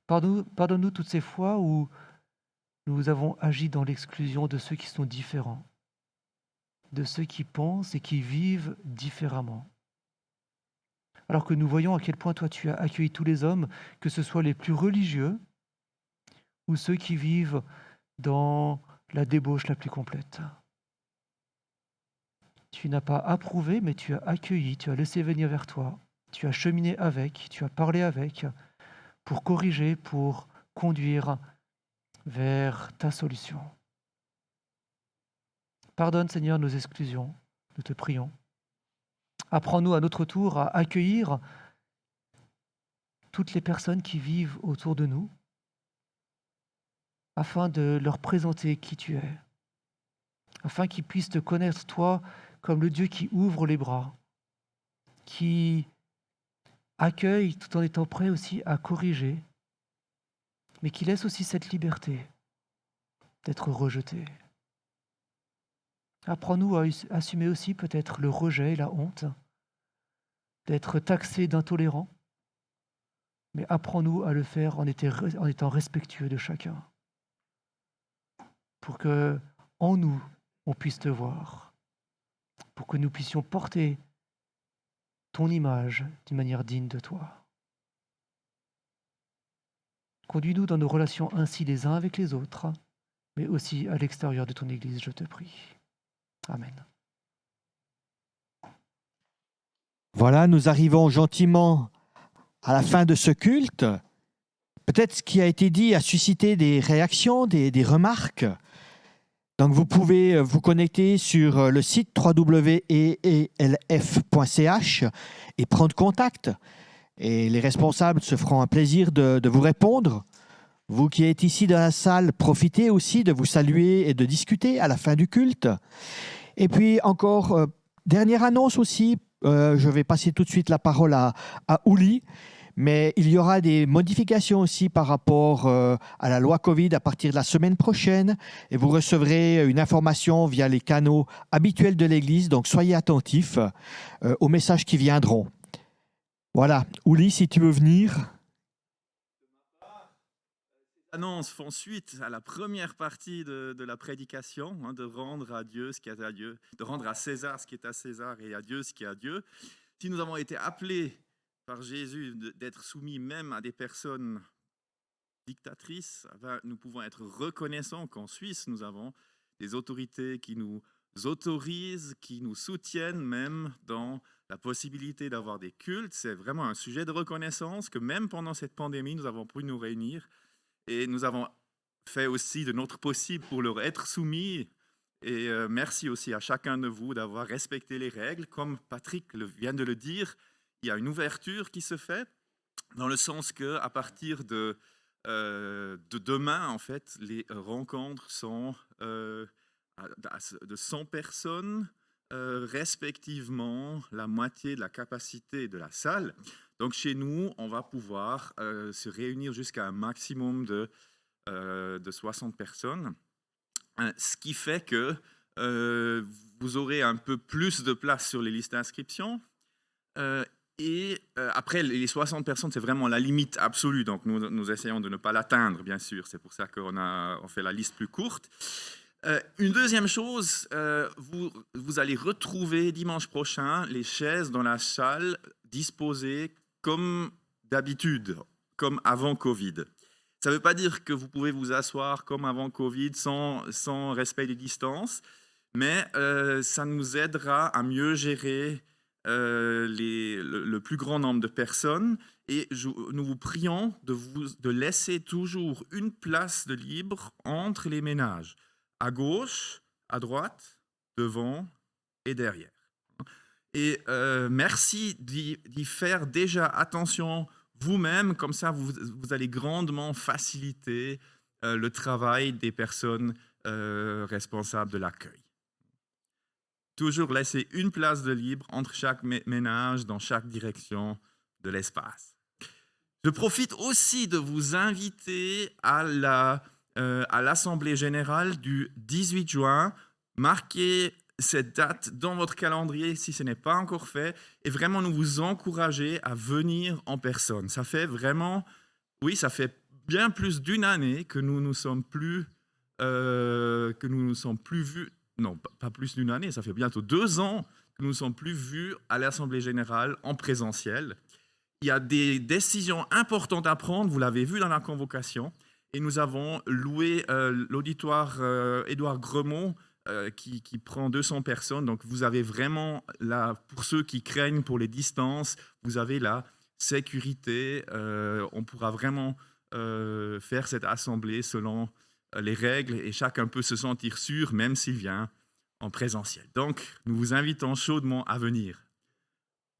Pardonne-nous toutes ces fois où nous avons agi dans l'exclusion de ceux qui sont différents, de ceux qui pensent et qui vivent différemment. Alors que nous voyons à quel point toi tu as accueilli tous les hommes, que ce soit les plus religieux ou ceux qui vivent dans la débauche la plus complète. Tu n'as pas approuvé, mais tu as accueilli, tu as laissé venir vers toi, tu as cheminé avec, tu as parlé avec, pour corriger, pour conduire vers ta solution. Pardonne, Seigneur, nos exclusions, nous te prions. Apprends-nous à notre tour à accueillir toutes les personnes qui vivent autour de nous, afin de leur présenter qui tu es, afin qu'ils puissent te connaître, toi, comme le Dieu qui ouvre les bras, qui accueille tout en étant prêt aussi à corriger, mais qui laisse aussi cette liberté d'être rejeté. Apprends-nous à assumer aussi peut-être le rejet et la honte, d'être taxé d'intolérant, mais apprends-nous à le faire en étant respectueux de chacun, pour que en nous, on puisse te voir, pour que nous puissions porter ton image d'une manière digne de toi. Conduis-nous dans nos relations ainsi les uns avec les autres, mais aussi à l'extérieur de ton Église, je te prie. Amen. Voilà, nous arrivons gentiment à la fin de ce culte. Peut-être ce qui a été dit a suscité des réactions, des remarques. Donc vous pouvez vous connecter sur le site www.elf.ch et prendre contact. Et les responsables se feront un plaisir de vous répondre. Vous qui êtes ici dans la salle, profitez aussi de vous saluer et de discuter à la fin du culte. Et puis encore, dernière annonce aussi, je vais passer tout de suite la parole à Ouli. Mais il y aura des modifications aussi par rapport à la loi Covid à partir de la semaine prochaine et vous recevrez une information via les canaux habituels de l'Église. Donc, soyez attentifs aux messages qui viendront. Voilà. Ouli, si tu veux venir. Les annonces font suite à la première partie de la prédication, de rendre à Dieu ce qui est à Dieu, de rendre à César ce qui est à César et à Dieu ce qui est à Dieu. Si nous avons été appelés par Jésus d'être soumis même à des personnes dictatrices, nous pouvons être reconnaissants qu'en Suisse, nous avons des autorités qui nous autorisent, qui nous soutiennent même dans la possibilité d'avoir des cultes. C'est vraiment un sujet de reconnaissance que même pendant cette pandémie, nous avons pu nous réunir et nous avons fait aussi de notre possible pour leur être soumis. Et merci aussi à chacun de vous d'avoir respecté les règles. Comme Patrick vient de le dire, il y a une ouverture qui se fait dans le sens qu'à partir de demain, en fait, les rencontres sont de 100 personnes, respectivement la moitié de la capacité de la salle. Donc chez nous, on va pouvoir se réunir jusqu'à un maximum de 60 personnes, ce qui fait que vous aurez un peu plus de place sur les listes d'inscription. Et après, les 60 personnes, c'est vraiment la limite absolue. Donc, nous essayons de ne pas l'atteindre, bien sûr. C'est pour ça qu'on fait la liste plus courte. Une deuxième chose, vous allez retrouver dimanche prochain les chaises dans la salle disposées comme d'habitude, comme avant Covid. Ça ne veut pas dire que vous pouvez vous asseoir comme avant Covid sans respect des distances, mais ça nous aidera à mieux gérer le plus grand nombre de personnes. Et nous vous prions de laisser toujours une place de libre entre les ménages, à gauche, à droite, devant et derrière. Et merci d'y faire déjà attention vous-même, comme ça vous allez grandement faciliter le travail des personnes responsables de l'accueil. Toujours laisser une place de libre entre chaque ménage dans chaque direction de l'espace. Je profite aussi de vous inviter à l'Assemblée générale du 18 juin. Marquez cette date dans votre calendrier si ce n'est pas encore fait et vraiment nous vous encourager à venir en personne. Ça fait bien plus d'une année que nous ne nous sommes plus vus. Non, pas plus d'une année, ça fait bientôt 2 ans que nous ne sommes plus vus à l'Assemblée générale en présentiel. Il y a des décisions importantes à prendre, vous l'avez vu dans la convocation, et nous avons loué l'auditoire Édouard Gremont qui prend 200 personnes. Donc vous avez vraiment, pour ceux qui craignent pour les distances, vous avez la sécurité. On pourra vraiment faire cette assemblée selon les règles et chacun peut se sentir sûr, même s'il vient en présentiel. Donc nous vous invitons chaudement à venir.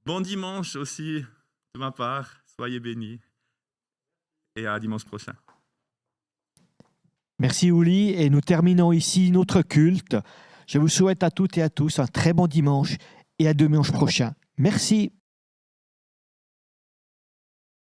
Bon dimanche aussi de ma part, soyez bénis et à dimanche prochain. Merci Uli, et nous terminons ici notre culte. Je vous souhaite à toutes et à tous un très bon dimanche et à dimanche prochain. Merci.